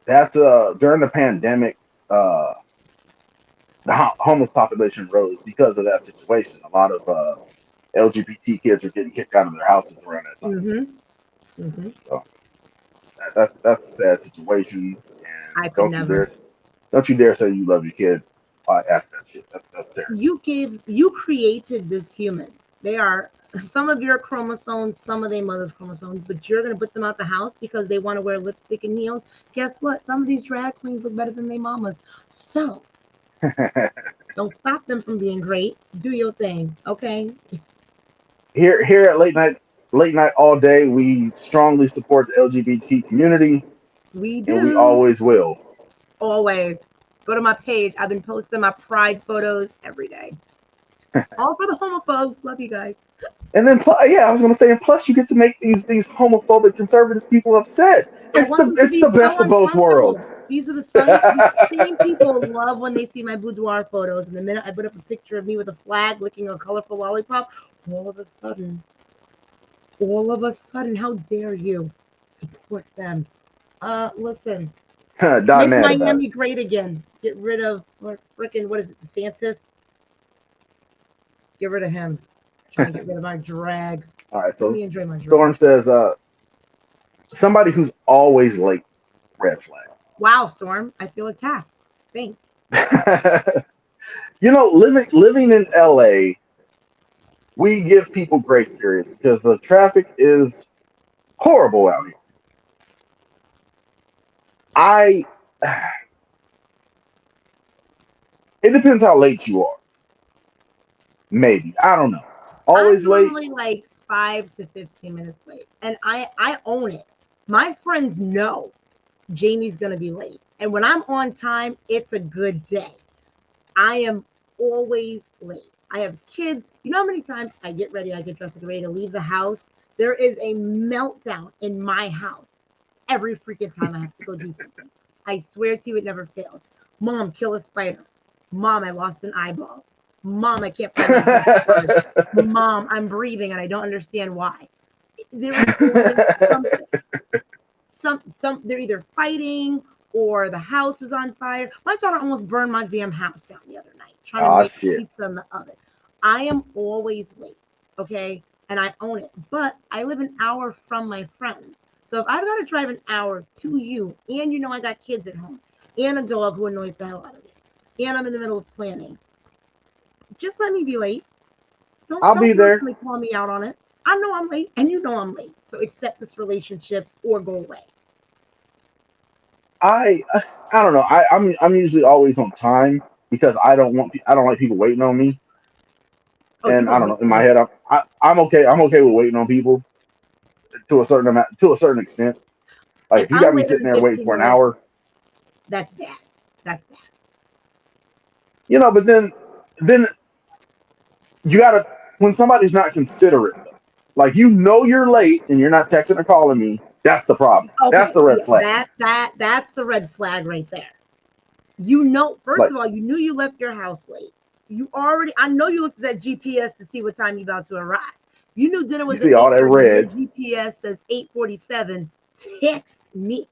that's during the pandemic, uh the homeless population rose because of that situation. A lot of LGBT kids were getting kicked out of their houses around that time. Mm-hmm. Mm-hmm. So that's a sad situation. And I could never. don't you dare say you love your kid after that shit. That's terrible. You created this human. They are some of your chromosomes, some of their mother's chromosomes, but you're gonna put them out the house because they want to wear lipstick and heels. Guess what? Some of these drag queens look better than their mamas. So don't stop them from being great. Do your thing, okay? Here at late night all day, we strongly support the LGBT community, We and we do. always will. Always. Go to my page. I've been posting my pride photos every day. All for the homophobes. Love you guys. And then, yeah, I was gonna say, and plus, you get to make these homophobic conservative people upset. I It's want the them to it's be the so best of both uncomfortable. worlds. These are the same people love when they see my boudoir photos. And the minute I put up a picture of me with a flag licking a colorful lollipop, all of a sudden, how dare you support them? Listen, Die make mad about it. Miami great again. Get rid of freaking what is it, DeSantis? Get rid of him. Trying to get rid of my drag. All right, Let so me enjoy my drag. Storm says, somebody who's always late, red Wow, Storm, I feel attacked. Thanks. flag. Living in LA, we give people grace periods because the traffic is horrible out here. I it depends how late you are. Maybe. I don't know. I'm Always late. normally like 5 to 15 minutes late, and I own it. My friends know Jamie's gonna be late, and when I'm on time, it's a good day. I am always late. I have kids. You know how many times I get ready, I get dressed, I get ready to leave the house. There is a meltdown in my house every freaking time I have to go do something. I swear to you, it never fails. Mom, kill a spider. Mom, I lost an eyeball. Mom, I can't find my debit card. Mom, I'm breathing and I don't understand why. There is always something. They're either fighting or the house is on fire. My daughter almost burned my damn house down the other night trying to Ah, make shit. pizza in the oven. I am always late, okay? And I own it. But I live an hour from my friends. So if I've got to drive an hour to you, and you know I got kids at home, and a dog who annoys the hell out of me, and I'm in the middle of planning, just let me be late. Don't I'll be don't there. personally call me out on it. I know I'm late, and you know I'm late. So accept this relationship or go away. I I don't know. I'm usually always on time because I don't like people waiting on me. Oh, you And I don't don't know. wait In for my me. head, I'm okay. I'm okay with waiting on people to a certain extent. Like If if you I'm got me later sitting than there waiting 15 for an minutes, hour, that's bad. That's bad. but then you gotta when somebody's not considerate, though, like you're late and you're not texting or calling me. That's the problem. That's Okay, the red yeah, flag. that's the red flag right there. You know, first Like of all, you knew you left your house late. You already, I know you looked at that GPS to see what time you're about to arrive. You knew dinner you was at see all that 8:30. Your red. GPS says 8:47. Text me.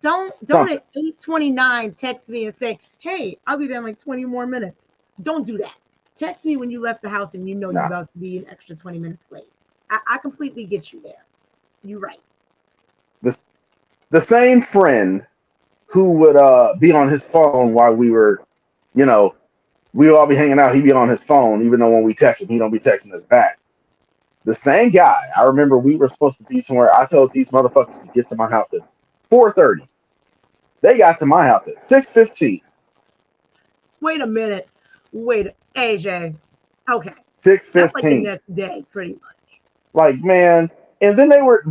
Don't Something. at 8:29 text me and say, "Hey, I'll be there in like 20 more minutes." Don't do that. Text me when you left the house and you know you're Nah. about to be an extra 20 minutes late. I completely get you there. You're right. The the same friend who would be on his phone while you know, we would all be hanging out. He'd be on his phone, even though when we text him, he don't be texting us back. The same guy. I remember we were supposed to be somewhere. I told these motherfuckers to get to my house at 4:30. They got to my house at 6:15. Wait a minute. Wait, AJ. Okay, Six that's like the fifteen. next day, pretty much. Like man, and then they were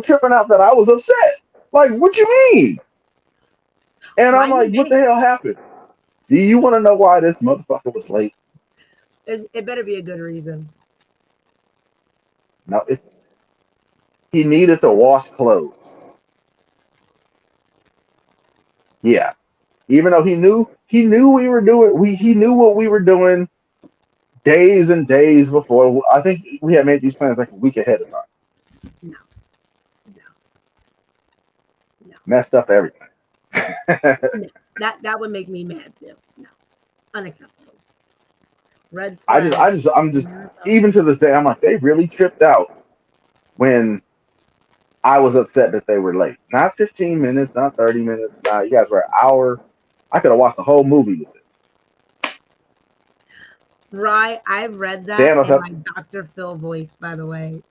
tripping out that I was upset. Like, what you mean? And Why I'm you like, what mad? the hell happened? Do you want to know why this motherfucker was late? It better be a good reason. No, it's he needed to wash clothes. Yeah, even though he knew we were doing he knew what we were doing days and days before. I think we had made these plans like a week ahead of time. No, no, no, Messed up everything. no. That would make me mad too. No, unacceptable. Red I just flag. I just I'm just You're about even to. to this day I'm like they really tripped out when I was upset that they were late. Not 15 minutes, not 30 minutes. Nah, you guys were an hour. I could have watched the whole movie with it. Rye, I've read that Thanos in had my Dr. Phil voice, by the way.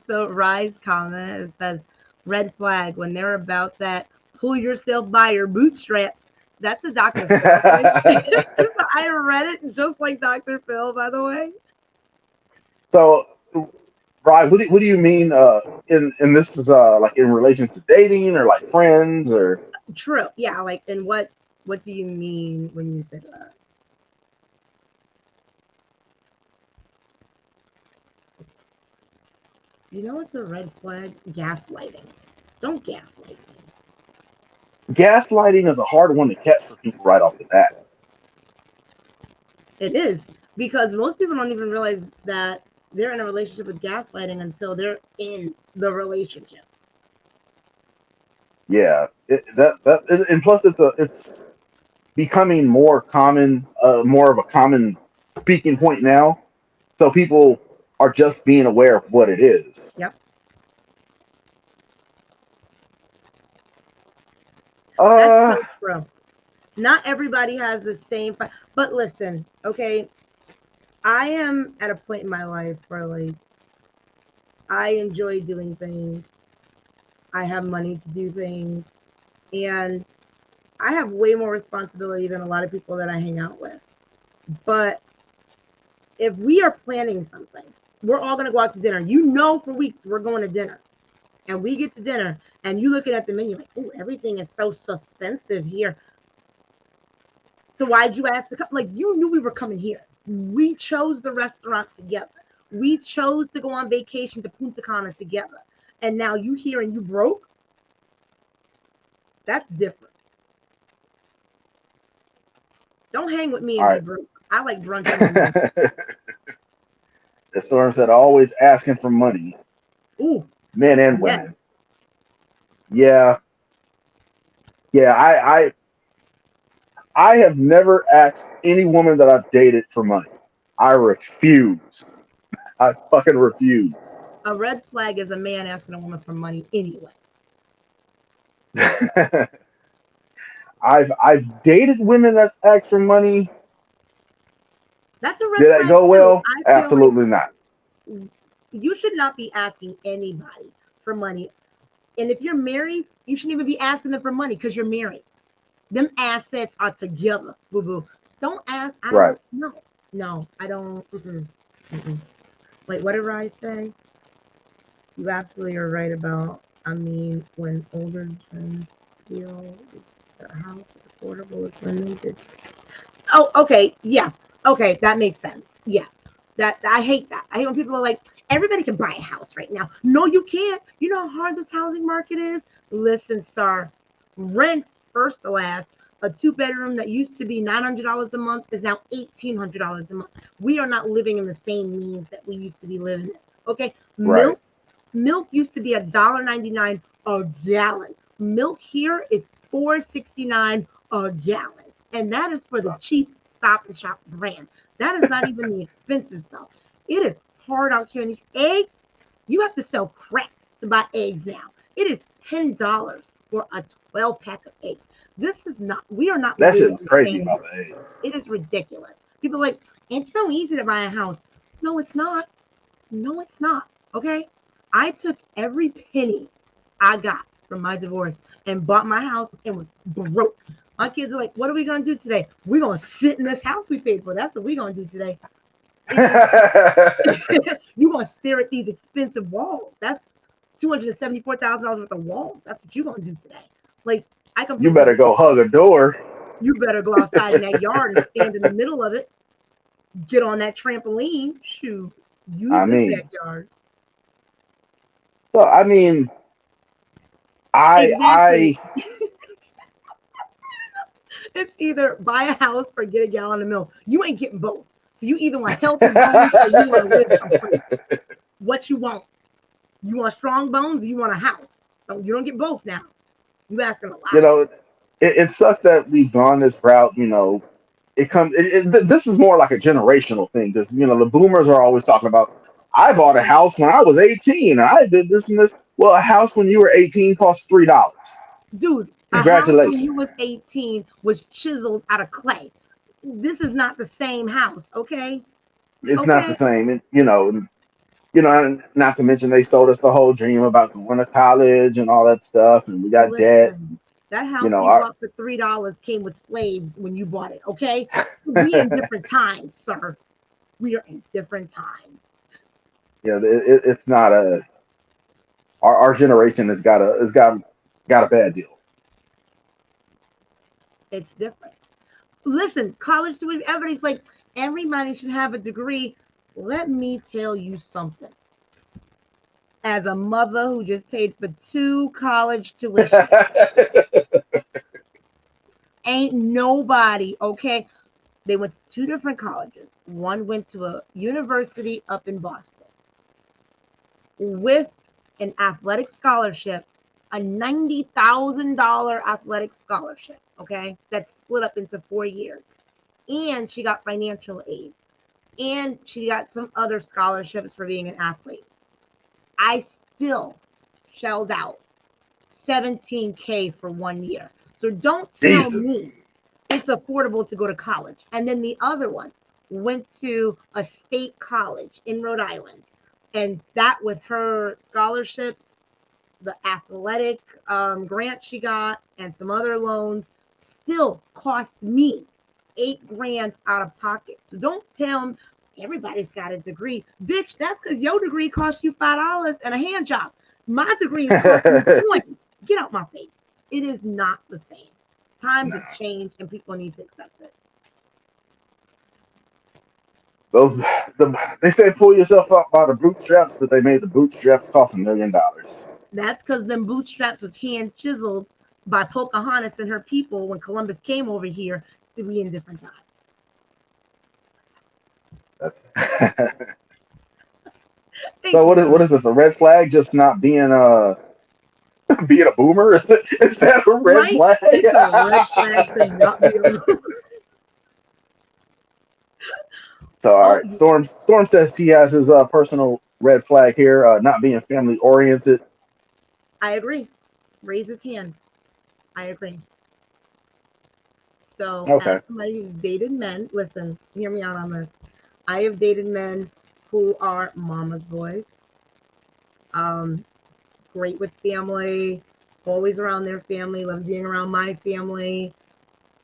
So Rye's comment it says, "Red flag when they're about that. Pull yourself by your bootstraps." That's a Dr. Phil voice. I read it just like Dr. Phil, by the way. so Brian, what do you mean in this is like in relation to dating or like friends or True. Yeah. Like, and what do you mean when you say that? You know what's a red flag? Gaslighting. Don't gaslight me. gaslighting is a hard one to catch for people right off the bat. It is because most people don't even realize that they're in a relationship with gaslighting until they're in the relationship. Yeah, and plus it's becoming more of a common speaking point now. So people are just being aware of what it is. Yep, that's Uh, so true. Not everybody has the same. But listen, okay, I am at a point in my life where like I enjoy doing things. I have money to do things, and I have way more responsibility than a lot of people that I hang out with. But if we are planning something, we're all going to go out to dinner. You know, for weeks we're going to dinner. And we get to dinner and you looking at the menu like, oh, everything is so suspensive here. So why'd you ask to come? Like, you knew we were coming here. We chose the restaurant together. We chose to go on vacation to Punta Cana together. And now you here and you broke? That's different. Don't hang with me All and be right. broke. I like brunch in the morning. The storm said always asking for money, Ooh, men and yeah. women. Yeah, yeah. I have never asked any woman that I've dated for money. I refuse. I fucking refuse. A red flag is a man asking a woman for money anyway. I've dated women that's asked for money. That's a red Did that flag go too. well? I feel like Absolutely not. you should not be asking anybody for money. And if you're married, you shouldn't even be asking them for money because you're married. Them assets are together, boo boo. Don't ask. I Right. don't. No, no, I don't. Mm-mm. Wait, what did I say? You absolutely are right about. I mean, when older gens feel their house is affordable, is when they did. Oh, okay, yeah, okay, that makes sense. Yeah, that I hate that. I hate when people are like, everybody can buy a house right now. No, you can't. You know how hard this housing market is. Listen, sir, rent first to last. A two-bedroom that used to be $900 a month is now $1,800 a month. We are not living in the same means that we used to be living in. Okay, Right. milk used to be $1.99 a gallon. Milk here is $4.69 a gallon, and that is for the cheap Stop and Shop brand. That is not even the expensive stuff. It is hard out here. And these eggs, you have to sell crack to buy eggs now. It is $10 for a 12 pack of eggs. This is not. We are not That shit living is the crazy same. about the eggs. It is ridiculous. People are like, it's so easy to buy a house. No, it's not. No, it's not. Okay. I took every penny I got from my divorce and bought my house and was broke. My kids are like, what are we going to do today? We're going to sit in this house we paid for. That's what we're going to do today. It is, you're going to stare at these expensive walls. That's $274,000 worth of walls. That's what you're going to do today. Like, I You completely better go get hug that. a door. You better go outside in that yard and stand in the middle of it. Get on that trampoline. Shoot, use I this mean, backyard. so I mean, I Exactly. I It's either buy a house or get a gallon of milk. You ain't getting both. So you either want healthy bones or you want to live someplace. What you want? You want strong bones or you want a house? You don't get both now. You asking a you lot. know, it sucks that we've gone this route. This is more like a generational thing because the boomers are always talking about. I bought a house when I was 18. And I did this and this. Well, a house when you were 18 costs $3. Dude, a house when you Congratulations. was 18 was chiseled out of clay. This is not the same house, okay? It's not the Okay? same. And not to mention they sold us the whole dream about going to college and all that stuff, and we got debt. Listen, that You house know, you our, bought for $3 came with slaves when you bought it, okay? We in different times, sir. We are in different times. it's not our generation has got a bad deal. It's different. Listen, college student, everybody's like, everybody should have a degree. Let me tell you something. As a mother who just paid for two college tuition, ain't nobody, okay? They went to two different colleges. One went to a university up in Boston with an athletic scholarship, a $90,000 athletic scholarship, okay? That's split up into 4 years. And she got financial aid. And she got some other scholarships for being an athlete. I still shelled out 17K for 1 year. So don't tell Jesus. me it's affordable to go to college. And then the other one went to a state college in Rhode Island. And that with her scholarships, the athletic grant she got, and some other loans, still cost me 8 grand out of pocket. So don't tell me Everybody's got a degree. Bitch, that's because your degree cost you $5 and a hand job. My degree is costing me coins. Get out my face. It is not the same. Times have changed and people need to accept it. Those they say pull yourself up by the bootstraps, but they made the bootstraps cost $1 million. That's because them bootstraps was hand chiseled by Pocahontas and her people when Columbus came over here to be in different time. That's Thank so you, what brother. is this? A red flag? Just not being being a boomer? Is that a red Right? flag? It's a red flag to not be a So all oh, right, Storm says he has his personal red flag here, not being family oriented. I agree. Raise his hand. I agree. So, as Okay. somebody who's dated men, listen, hear me out on this. I have dated men who are mama's boys, um, great with family, always around their family, love being around my family,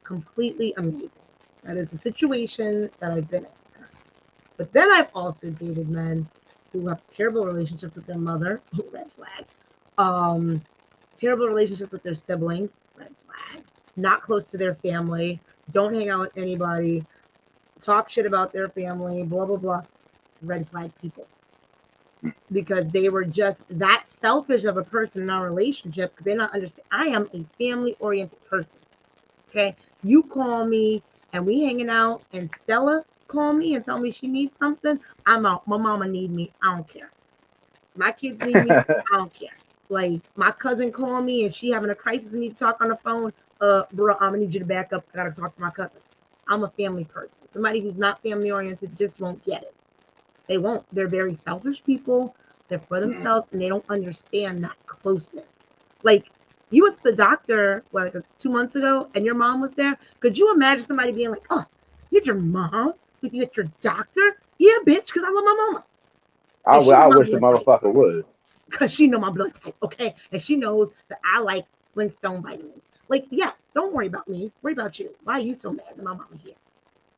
completely amazing. That is the situation that I've been in. But then I've also dated men who have terrible relationships with their mother, red flag. Um, Terrible relationships with their siblings, red flag. Not close to their family, don't hang out with anybody, talk shit about their family, blah blah blah. Red flag people. Because they were just that selfish of a person in our relationship because they not understand. I am a family oriented person. Okay. You call me and we hanging out and Stella call me and tell me she needs something. I'm out. My mama need me. I don't care. My kids need me. I don't care. Like my cousin called me and she having a crisis and need to talk on the phone. Bro, I'm gonna need you to back up. I gotta talk to my cousin. I'm a family person. Somebody who's not family oriented just won't get it. They won't. They're very selfish people. They're for themselves and they don't understand that closeness. Like you went to the doctor what, like 2 months ago and your mom was there. Could you imagine somebody being like, "Oh, you had your mom with you at your doctor?" Yeah, bitch, because I love my mama and she know I my wish the blood type motherfucker would. because she know my blood type, okay? And she knows that I like Flintstone vitamins. Like, yes, don't worry about me. Worry about you. Why are you so mad that my mama here?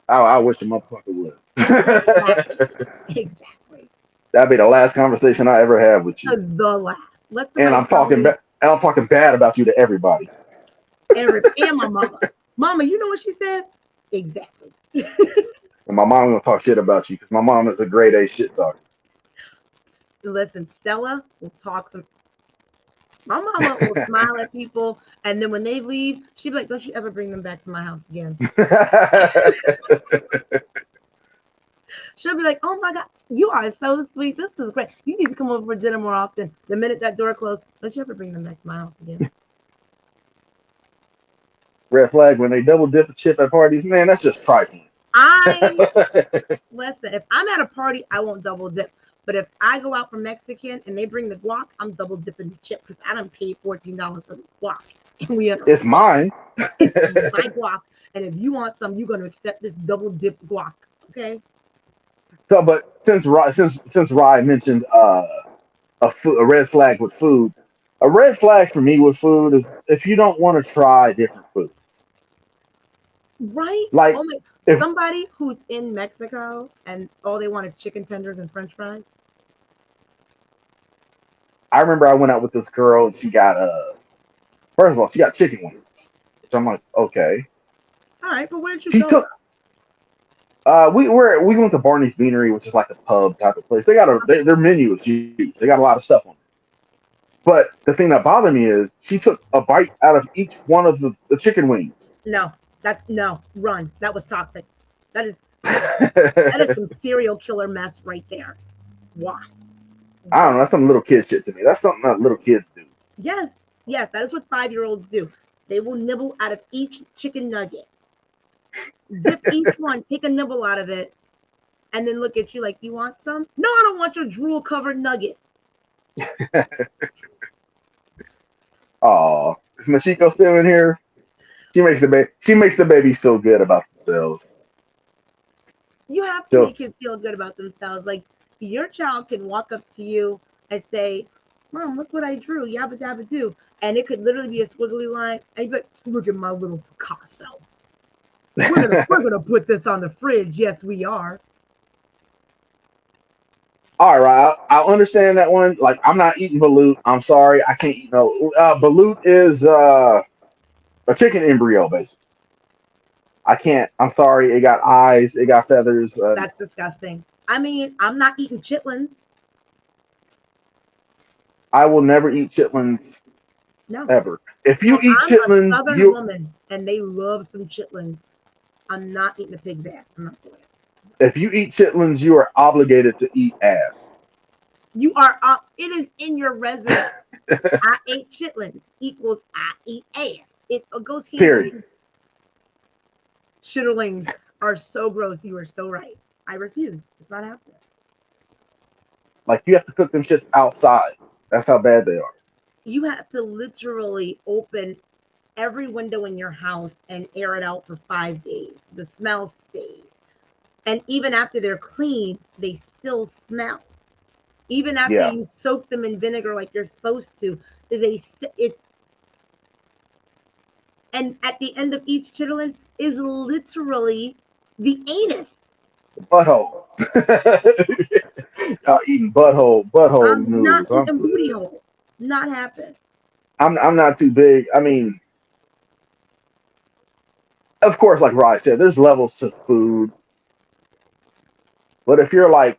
I wish the motherfucker would. Exactly. Exactly. That'd be the last conversation I ever have with you. The last. Let And somebody tell me I'm talking bad about you to everybody. and my mama. Mama, you know what she said? Exactly. And my mom gonna talk shit about you because my mom is a grade A shit talker. Listen, Stella will talk some. My mama will smile at people, and then when they leave, she'll be like, "Don't you ever bring them back to my house again?" She'll be like, "Oh my God, you are so sweet. This is great. You need to come over for dinner more often." The minute that door closed, don't you ever bring them back to my house again? Red flag when they double dip a chip at parties, man, that's just trifling. I listen. If I'm at a party, I won't double dip. But if I go out for Mexican and they bring the guac, I'm double dipping the chip because I don't pay $14 for the guac, and we It's understand mine. it's my guac. And if you want some, you're gonna accept this double dip guac. Okay? So, but since Rye mentioned a red flag with food, a red flag for me with food is if you don't want to try different foods. Right? Like Oh my! if Somebody who's in Mexico and all they want is chicken tenders and French fries. I remember I went out with this girl and she got first of all she got chicken wings. So I'm like, okay. All right, but where'd you She go? took we went to Barney's Beanery, which is like a pub type of place. Their menu is huge. They got a lot of stuff on it. But the thing that bothered me is she took a bite out of each one of the chicken wings. No, that's no run. That was toxic. That is that is I some serial killer mess right there. Why? don't Why? know. That's some little kid shit to me. That's something that little kids do. Yes, yes, that is what 5-year-olds do. They will nibble out of each chicken nugget, dip each one, take a nibble out of it, and then look at you like, "You want some?" No, I don't want your drool covered nugget. Oh, is Machiko still in here? She makes the babies feel good about themselves. You have to So make kids feel good about themselves. Like your child can walk up to you and say, "Mom, look what I drew, yabba dabba do," and it could literally be a squiggly line. And you'd be like, "Look at my little Picasso. We're gonna put this on the fridge. Yes, we are." All right, I'll understand that one. Like, I'm not eating balut. I'm sorry, I can't eat no. Balut is a chicken embryo, basically. I can't. I'm sorry. It got eyes. It got feathers. That's disgusting. I mean, I'm not eating chitlins. I will never eat chitlins No. ever. If you And eat I'm a chitlins, southern you woman and they love some chitlins. I'm not eating a pig's ass. I'm not doing it. if you eat chitlins, you are obligated to eat ass. You are up. It is in your resume. I ate chitlins equals I eat ass. It goes hand in Period. hand. Shitterlings are so gross. You are so right. I refuse. It's not happening. Like you have to cook them shits outside. That's how bad they are. You have to literally open every window in your house and air it out for 5 days. The smell stays. And even after they're clean, they still smell. Even after Yeah. you soak them in vinegar like you're supposed to, it's and at the end of each chitlin is literally the anus. Butthole. Y'all eating butthole I'm not noodles. I'm eating booty good. hole. Not happen. I'm not too big. I mean, of course, like Raj said, there's levels to food. But if you're like,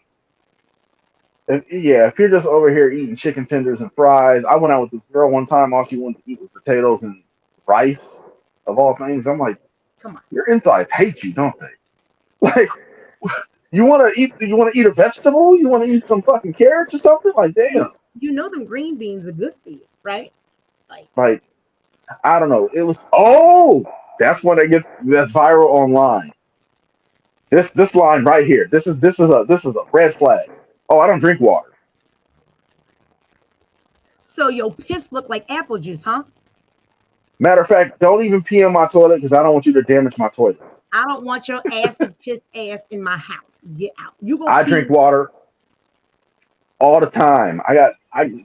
if you're just over here eating chicken tenders and fries, I went out with this girl one time. All she wanted to eat was potatoes and rice, of all things. I'm like, Come on. your insides hate you, don't they? Like, you want to eat? You want to eat a vegetable? You want to eat some fucking carrots or something? Like, damn. You know them green beans are good for you, right? Like Like, I don't know. It was that's when it gets that's viral online. This line right here. This is a red flag. Oh, I don't drink water. so your piss look like apple juice, huh? Matter of fact, don't even pee on my toilet because I don't want you to damage my toilet. I don't want your acid piss ass in my house. Get out. You go I drink pee. water all the time. I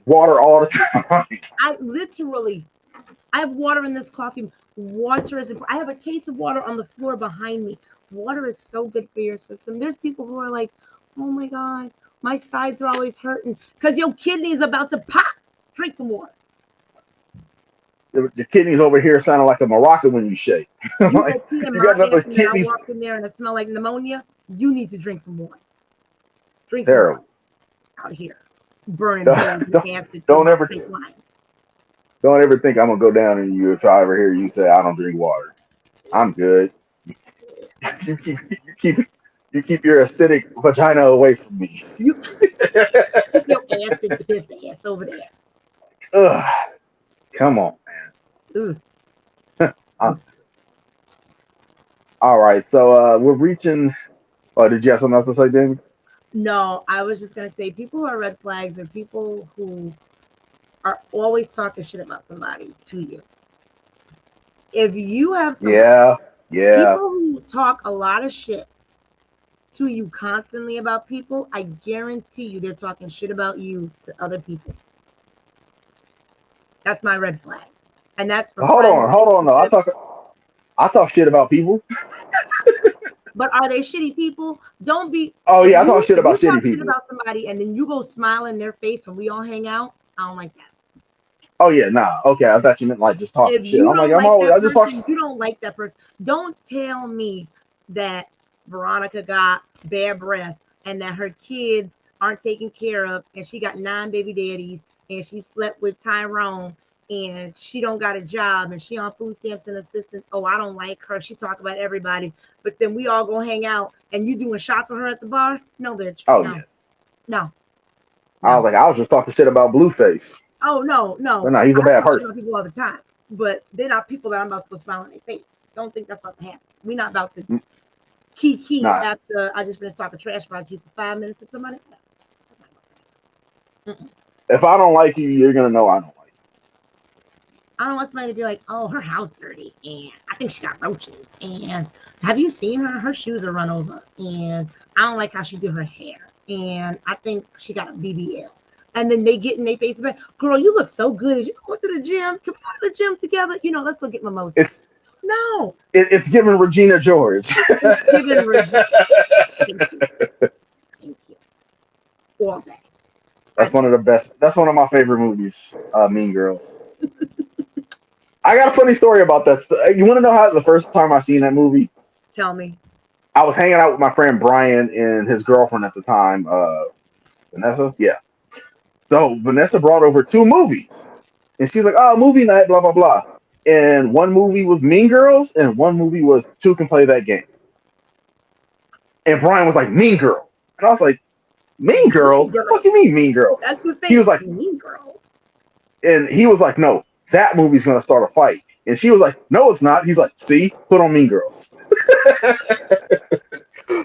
water all the time. I literally I have water in this coffee. Water is I have a case of water on the floor behind me. Water is so good for your system. There's people who are like, oh my God, my sides are always hurting because your kidney is about to pop. Drink some water. The kidneys over here sounding like a maraca when you shake. You go Like, pee in you my got ass nothing and then I kidneys. walk in there and it smell like pneumonia. You need to drink some water. Drink some water Terrible. out here. Burning holes Don't, in don't acid through don't my ever pipeline. don't ever think I'm gonna go down on you if I ever hear you say I don't drink water. I'm good. You keep you keep you keep your acidic vagina away from me. You keep your acid piss ass over there. Ugh, come on, Ugh. man. All right, so we're reaching. Oh, did you have something else to say, Jamie? No, I was just gonna say people who are red flags are people who are always talking shit about somebody to you. If you have somebody, Yeah, yeah. people who talk a lot of shit to you constantly about people, I guarantee you they're talking shit about you to other people. That's my red flag. And that's from friends, Hold on. Though relationships. I talk shit about people. But are they shitty people? Don't be Oh if yeah, I talk you shit if about you shitty talk shit people. about somebody and then you go smile in their face when we all hang out, I don't like that. Oh yeah, nah. Okay, I thought you meant like just talking If shit. you I'm like don't like I that just talk. person, you don't like that person. Don't tell me that Veronica got bad breath and that her kids aren't taken care of and she got 9 baby daddies and she slept with Tyrone and she don't got a job and she on food stamps and assistance. Oh, I don't like her. She talk about everybody. But then we all go hang out and you doing shots on her at the bar? No, bitch. Oh No, yeah. no, I was no. like I was just talking shit about Blueface. Oh no, But no. no, he's a I bad talk shit person. about people all the time, but they're not people that I'm about to go smile in their face. Don't think that's about to happen. We're not about to Mm, key nah. after I just finished talking trash about you for 5 minutes or somebody. No, that's not about to happen. If I don't like you, you're gonna know I don't like I don't want somebody to be like, oh, her house dirty, and I think she got roaches, and have you seen her? Her shoes are run over, and I don't like how she do her hair, and I think she got a BBL. And then they get in their face about, girl, you look so good. As you go to the gym, can we go to the gym together? Let's go get you. mimosas. No, It's giving Regina George. it's given Regina. Thank you, thank you. all day. I That's one of the best. That's one of my favorite movies. Mean Girls. I got a funny story about that. You want to know how the first time I seen that movie? tell me. I was hanging out with my friend Brian and his girlfriend at the time, Vanessa. Yeah. So Vanessa brought over two movies, and she's like, "Oh, movie night, blah blah blah." And one movie was Mean Girls, and one movie was Two Can Play That Game. And Brian was like, "Mean Girls," and I was like, "Mean Mean Girls? The fuck Girl. you mean Mean Girls?" That's the He thing. was like, Mean Girl. and he was like, "No, that movie's gonna start a fight." And she was like, "No, it's not." He's like, "See, put on Mean Girls."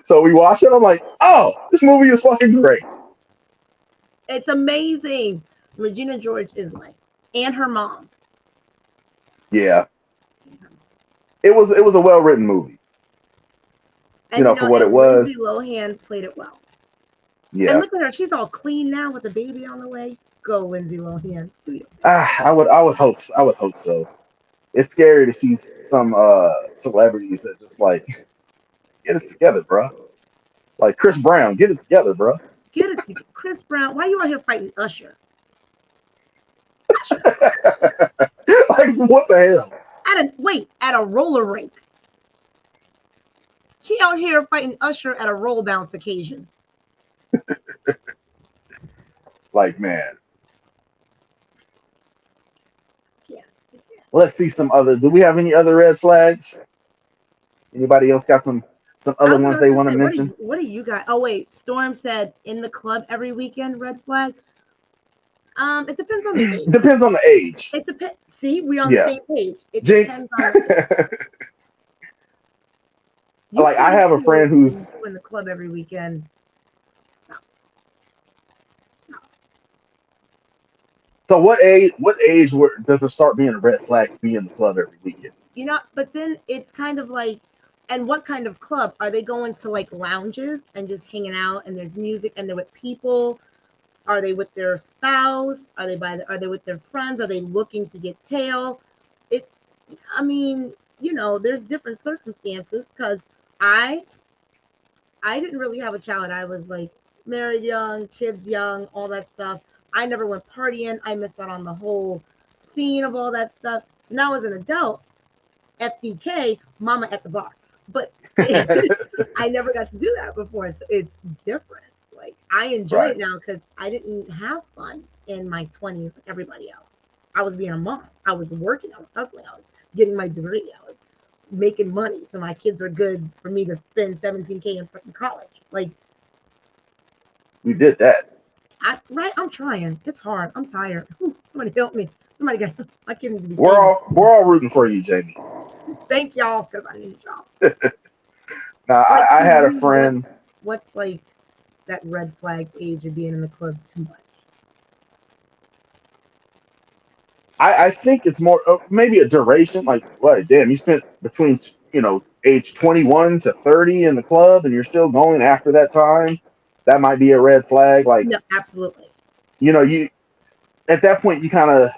So we watched it. I'm like, "Oh, this movie is fucking great." It's amazing. Regina George is like, and her mom. Yeah, it was a well written movie, And for what it and was. Lindsay Lohan played it well. And Yeah, look at her, she's all clean now with a baby on the way. Go, Lindsay Lohan. Do you? I would hope so. It's scary to see some celebrities that just like get it together, bro. Like Chris Brown, get it together, bro. Get it to Chris Brown. Why you out here fighting Usher? Usher. Like what the hell? At a roller rink. He out here fighting Usher at a roll bounce occasion. Like man, Yeah. Yeah. let's see some other. Do we have any other red flags? Anybody else got some I other was ones about they to want to say, mention? what do you got? Oh wait, Storm said in the club every weekend, red flag. It depends on the age. Depends on the age. It depends. See, we're on the Yeah, same page. It Jinx. depends on the age. You Like I have a 42 friend and who's you in the club every weekend. Stop. Stop. so what age does it start being a red flag to be in the club every weekend? But then it's kind of like, and what kind of club? Are they going to like lounges and just hanging out and there's music and they're with people? Are they with their spouse? Are they with their friends? Are they looking to get tail? It I mean, there's different circumstances because I I didn't really have a child. I was like married young, kids young, all that stuff. I never went partying. I missed out on the whole scene of all that stuff. So now as an adult, FDK, mama at the bar. But I never got to do that before. So it's different. Like I enjoy Right. it now because I didn't have fun in my 20s like everybody else. I was being a mom. I was working. I was hustling. I was getting my degree. I was making money. So my kids are good for me to spend 17K in freaking college. Like, We did that. I'm trying. It's hard. I'm tired. Whew, somebody help me. Somebody got my kids need to be We're famous. all we're all rooting for you, Jamie. Thank y'all because I need y'all. Now Like I for had a you, friend. what's like that red flag age of being in the club too much? I think it's more maybe a duration. Like what? Damn, you spent between age 21 to 30 in the club, and you're still going after that time. That might be a red flag. Like No, absolutely. you at that point you're kind of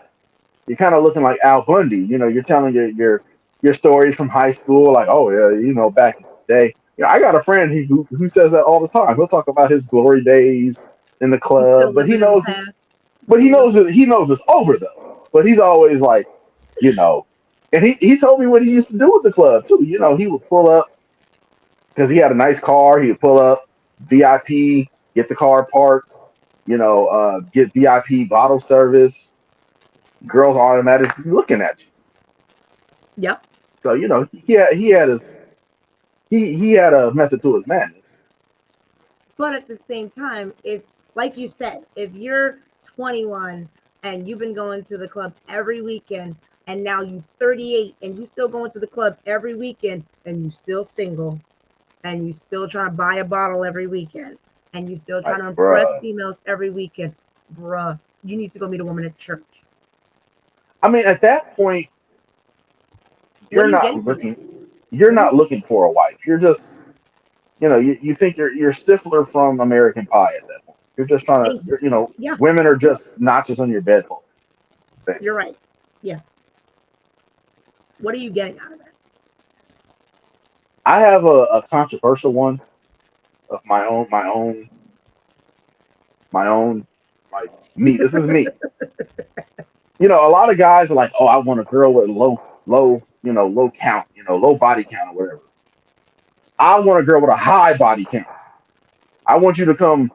looking like Al Bundy. You're telling your stories from high school, like, oh yeah, back in the day. I got a friend who says that all the time. He'll talk about his glory days in the He's club, still living in the past. He's but he still living. knows that he knows it's over though. But he's always like, you know, and he told me what he used to do with the club too. He would pull up because he had a nice car. He would pull up VIP, get the car parked, get VIP bottle service. Girls automatically looking at you. Yep. So he had a method to his madness. But at the same time, if, like you said, if you're 21 and you've been going to the club every weekend, and now you're 38 and you still going to the club every weekend, and you still single, and you still trying to buy a bottle every weekend, and you still trying Like, to impress bruh. females every weekend, bruh, you need to go meet a woman at church. I mean, at that point, What you're are you not getting from it? looking. You're What are you not getting? looking for a wife. You're just, you think you're Stifler from American Pie at that point. You're just trying Thank you. to, Yeah, women are just notches on your bedpost, you're basically. right. Yeah. What are you getting out of it? I have a controversial one of my own my own, like me. This is me. A lot of guys are like, oh, I want a girl with low, low count, low body count or whatever. I want a girl with a high body count. I want you to come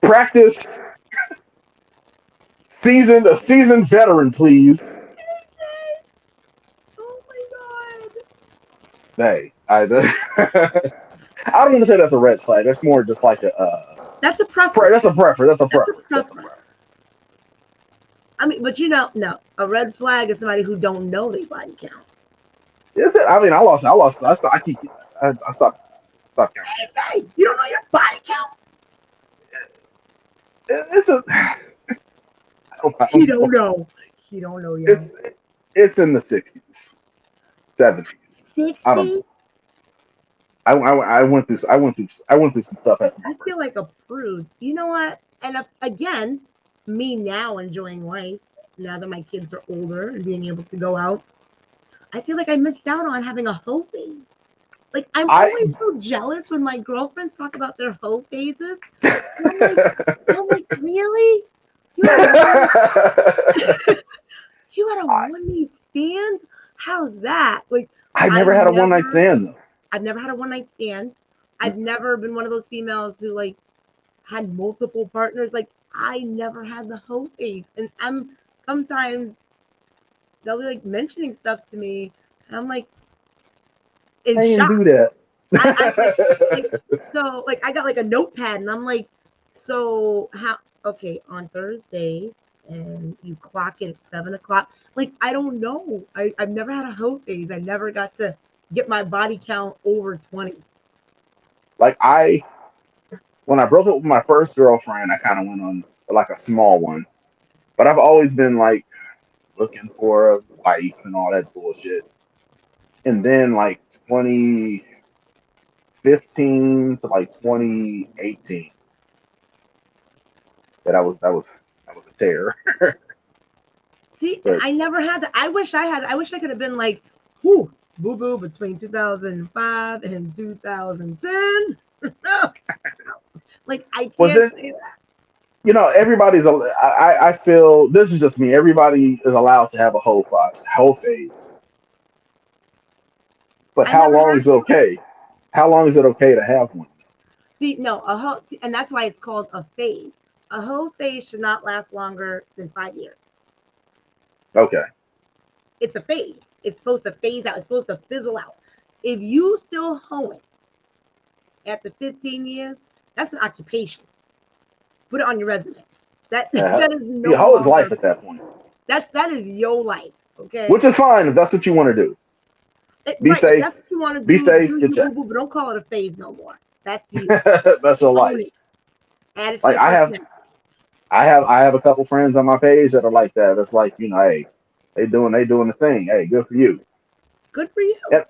practice a seasoned veteran, please. Oh my god. Hey, I don't want to say that's a red flag. That's more just like a That's a preference. that's a preference. That's a That's a preference. That's a preference. preference. I mean, but no, a red flag is somebody who don't know their body count. Is it? I mean, I lost. I stopped counting. Hey, you don't know your body count? It's a. I He don't don't know. know. He don't know, It's yo. it's in the 60s, 70s. I don't 60? know. I went through some stuff after my I feel birthday. like a prude. You know what? And again, me now enjoying life, now that my kids are older and being able to go out, I feel like I missed out on having a hoe phase. Like, I'm I always so jealous when my girlfriends talk about their hoe phases. And I'm like, really? You had a one you had a I one night stand? How's that? Like, I I've never had a one night never stand though. I've never had a one night stand. I've never been one of those females who like had multiple partners. Like, I never had the hoe phase. And I'm sometimes they'll be like mentioning stuff to me and I'm like in I didn't shock. do that. I'm like so like I got like a notepad and I'm like, so how okay, on Thursday and you clock it at 7 o'clock. Like I don't know. I've never had a hoe phase. I never got to get my body count over 20. Like when I broke up with my first girlfriend, I kind of went on like a small one. But I've always been like looking for a wife and all that bullshit. And then like 2015 to like 2018, that was a tear. See, and But I never had that. I wish I could have been like, whoo, boo boo between 2005 and 2010. Like I but can't then say that. I feel this is just me. Everybody is allowed to have a whole phase. But I how never long had is it one. okay? How long is it okay to have one? See, no, a whole, and that's why it's called a phase. A whole phase should not last longer than 5 years. Okay. It's a phase. It's supposed to phase out. It's supposed to fizzle out. If you still hoeing after 15 years, that's an occupation. Put it on your resume. That Uh, that is no your whole is life longer at that point, that is your life. Okay. which is fine if that's what you want to do. Be Right. If safe. that's what you want to Be do, safe. do Get you checked. boo boo, but don't call it a phase no more. That's you. That's your life. Own it. Add it to Like your personality. I have a couple friends on my page that are like that. It's like hey, they doing the thing. Hey, good for you. Good for you. And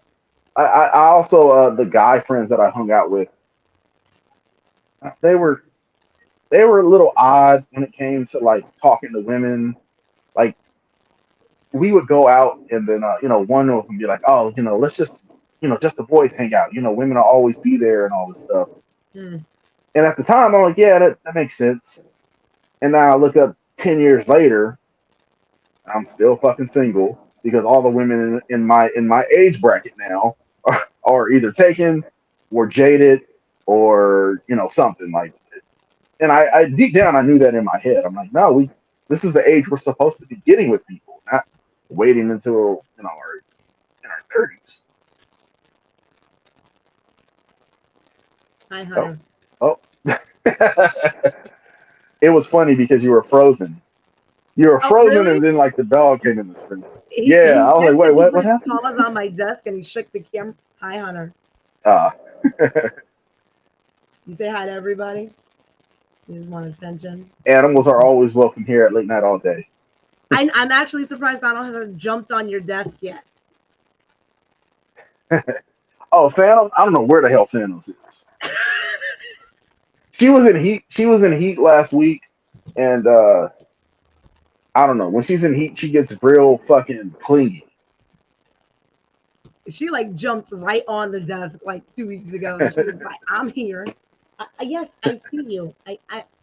I also the guy friends that I hung out with, they were they were a little odd when it came to like talking to women. Like we would go out and then one of them be like, oh, let's just the boys hang out. Women will always be there and all this stuff. Hmm. And at the time, I'm like, yeah, that makes sense. And now I look up 10 years later, I'm still fucking single because all the women in my age bracket now are either taken or jaded or something like. And I deep down I knew that in my head. I'm like, no, we this is the age we're supposed to be getting with people, not waiting until our in our 30s. Hi, Oh, Hunter. oh. It was funny because you were frozen. You were Oh, frozen, really? and then like the dog came in the screen. Yeah, He I was like, wait, texted. He what? put What his happened? paws on my desk and he shook the camera. Hi, Hunter. Uh, You say hi to everybody. You just want attention. Animals are always welcome here at late night all day. I'm actually surprised Donald hasn't jumped on your desk yet. Oh, Thanos! I don't know where the hell Thanos is. She was in Heat. She was in Heat last week, and I don't know. When she's in Heat, she gets real fucking clingy. She like jumped right on the desk like 2 weeks ago and she was like, I'm here. Yes, I see you.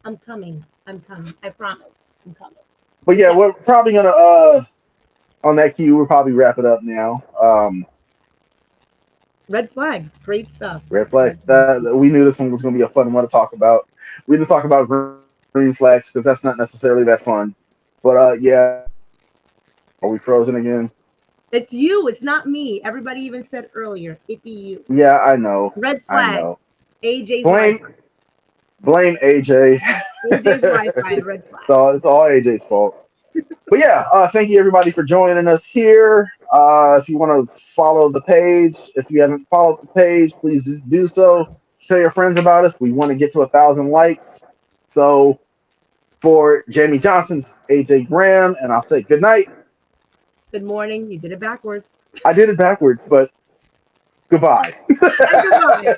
I'm coming. I'm coming. I promise. I'm coming. But But yeah, yeah, we're probably gonna on that cue, we'll probably wrap it up now. red flags. Great stuff. Red flags. Red flags. We knew this one was gonna be a fun one to talk about. We didn't talk about green flags because that's not necessarily that fun. But yeah, are we frozen again? It's you. It's not me. Everybody even said earlier. It be you. Yeah, I know. Red I flag. know. AJ's Blame Wi-Fi. blame AJ. AJ's Wi-Fi. Red flag. So it's all AJ's fault. But yeah, thank you everybody for joining us here. If you want to follow the page, if you haven't followed the page, please do so. Tell your friends about us. We want to get to 1,000 likes. So for Jamie Johnson's AJ Graham, and I'll say good night. Good morning. You did it backwards. I did it backwards, but goodbye. And goodbye.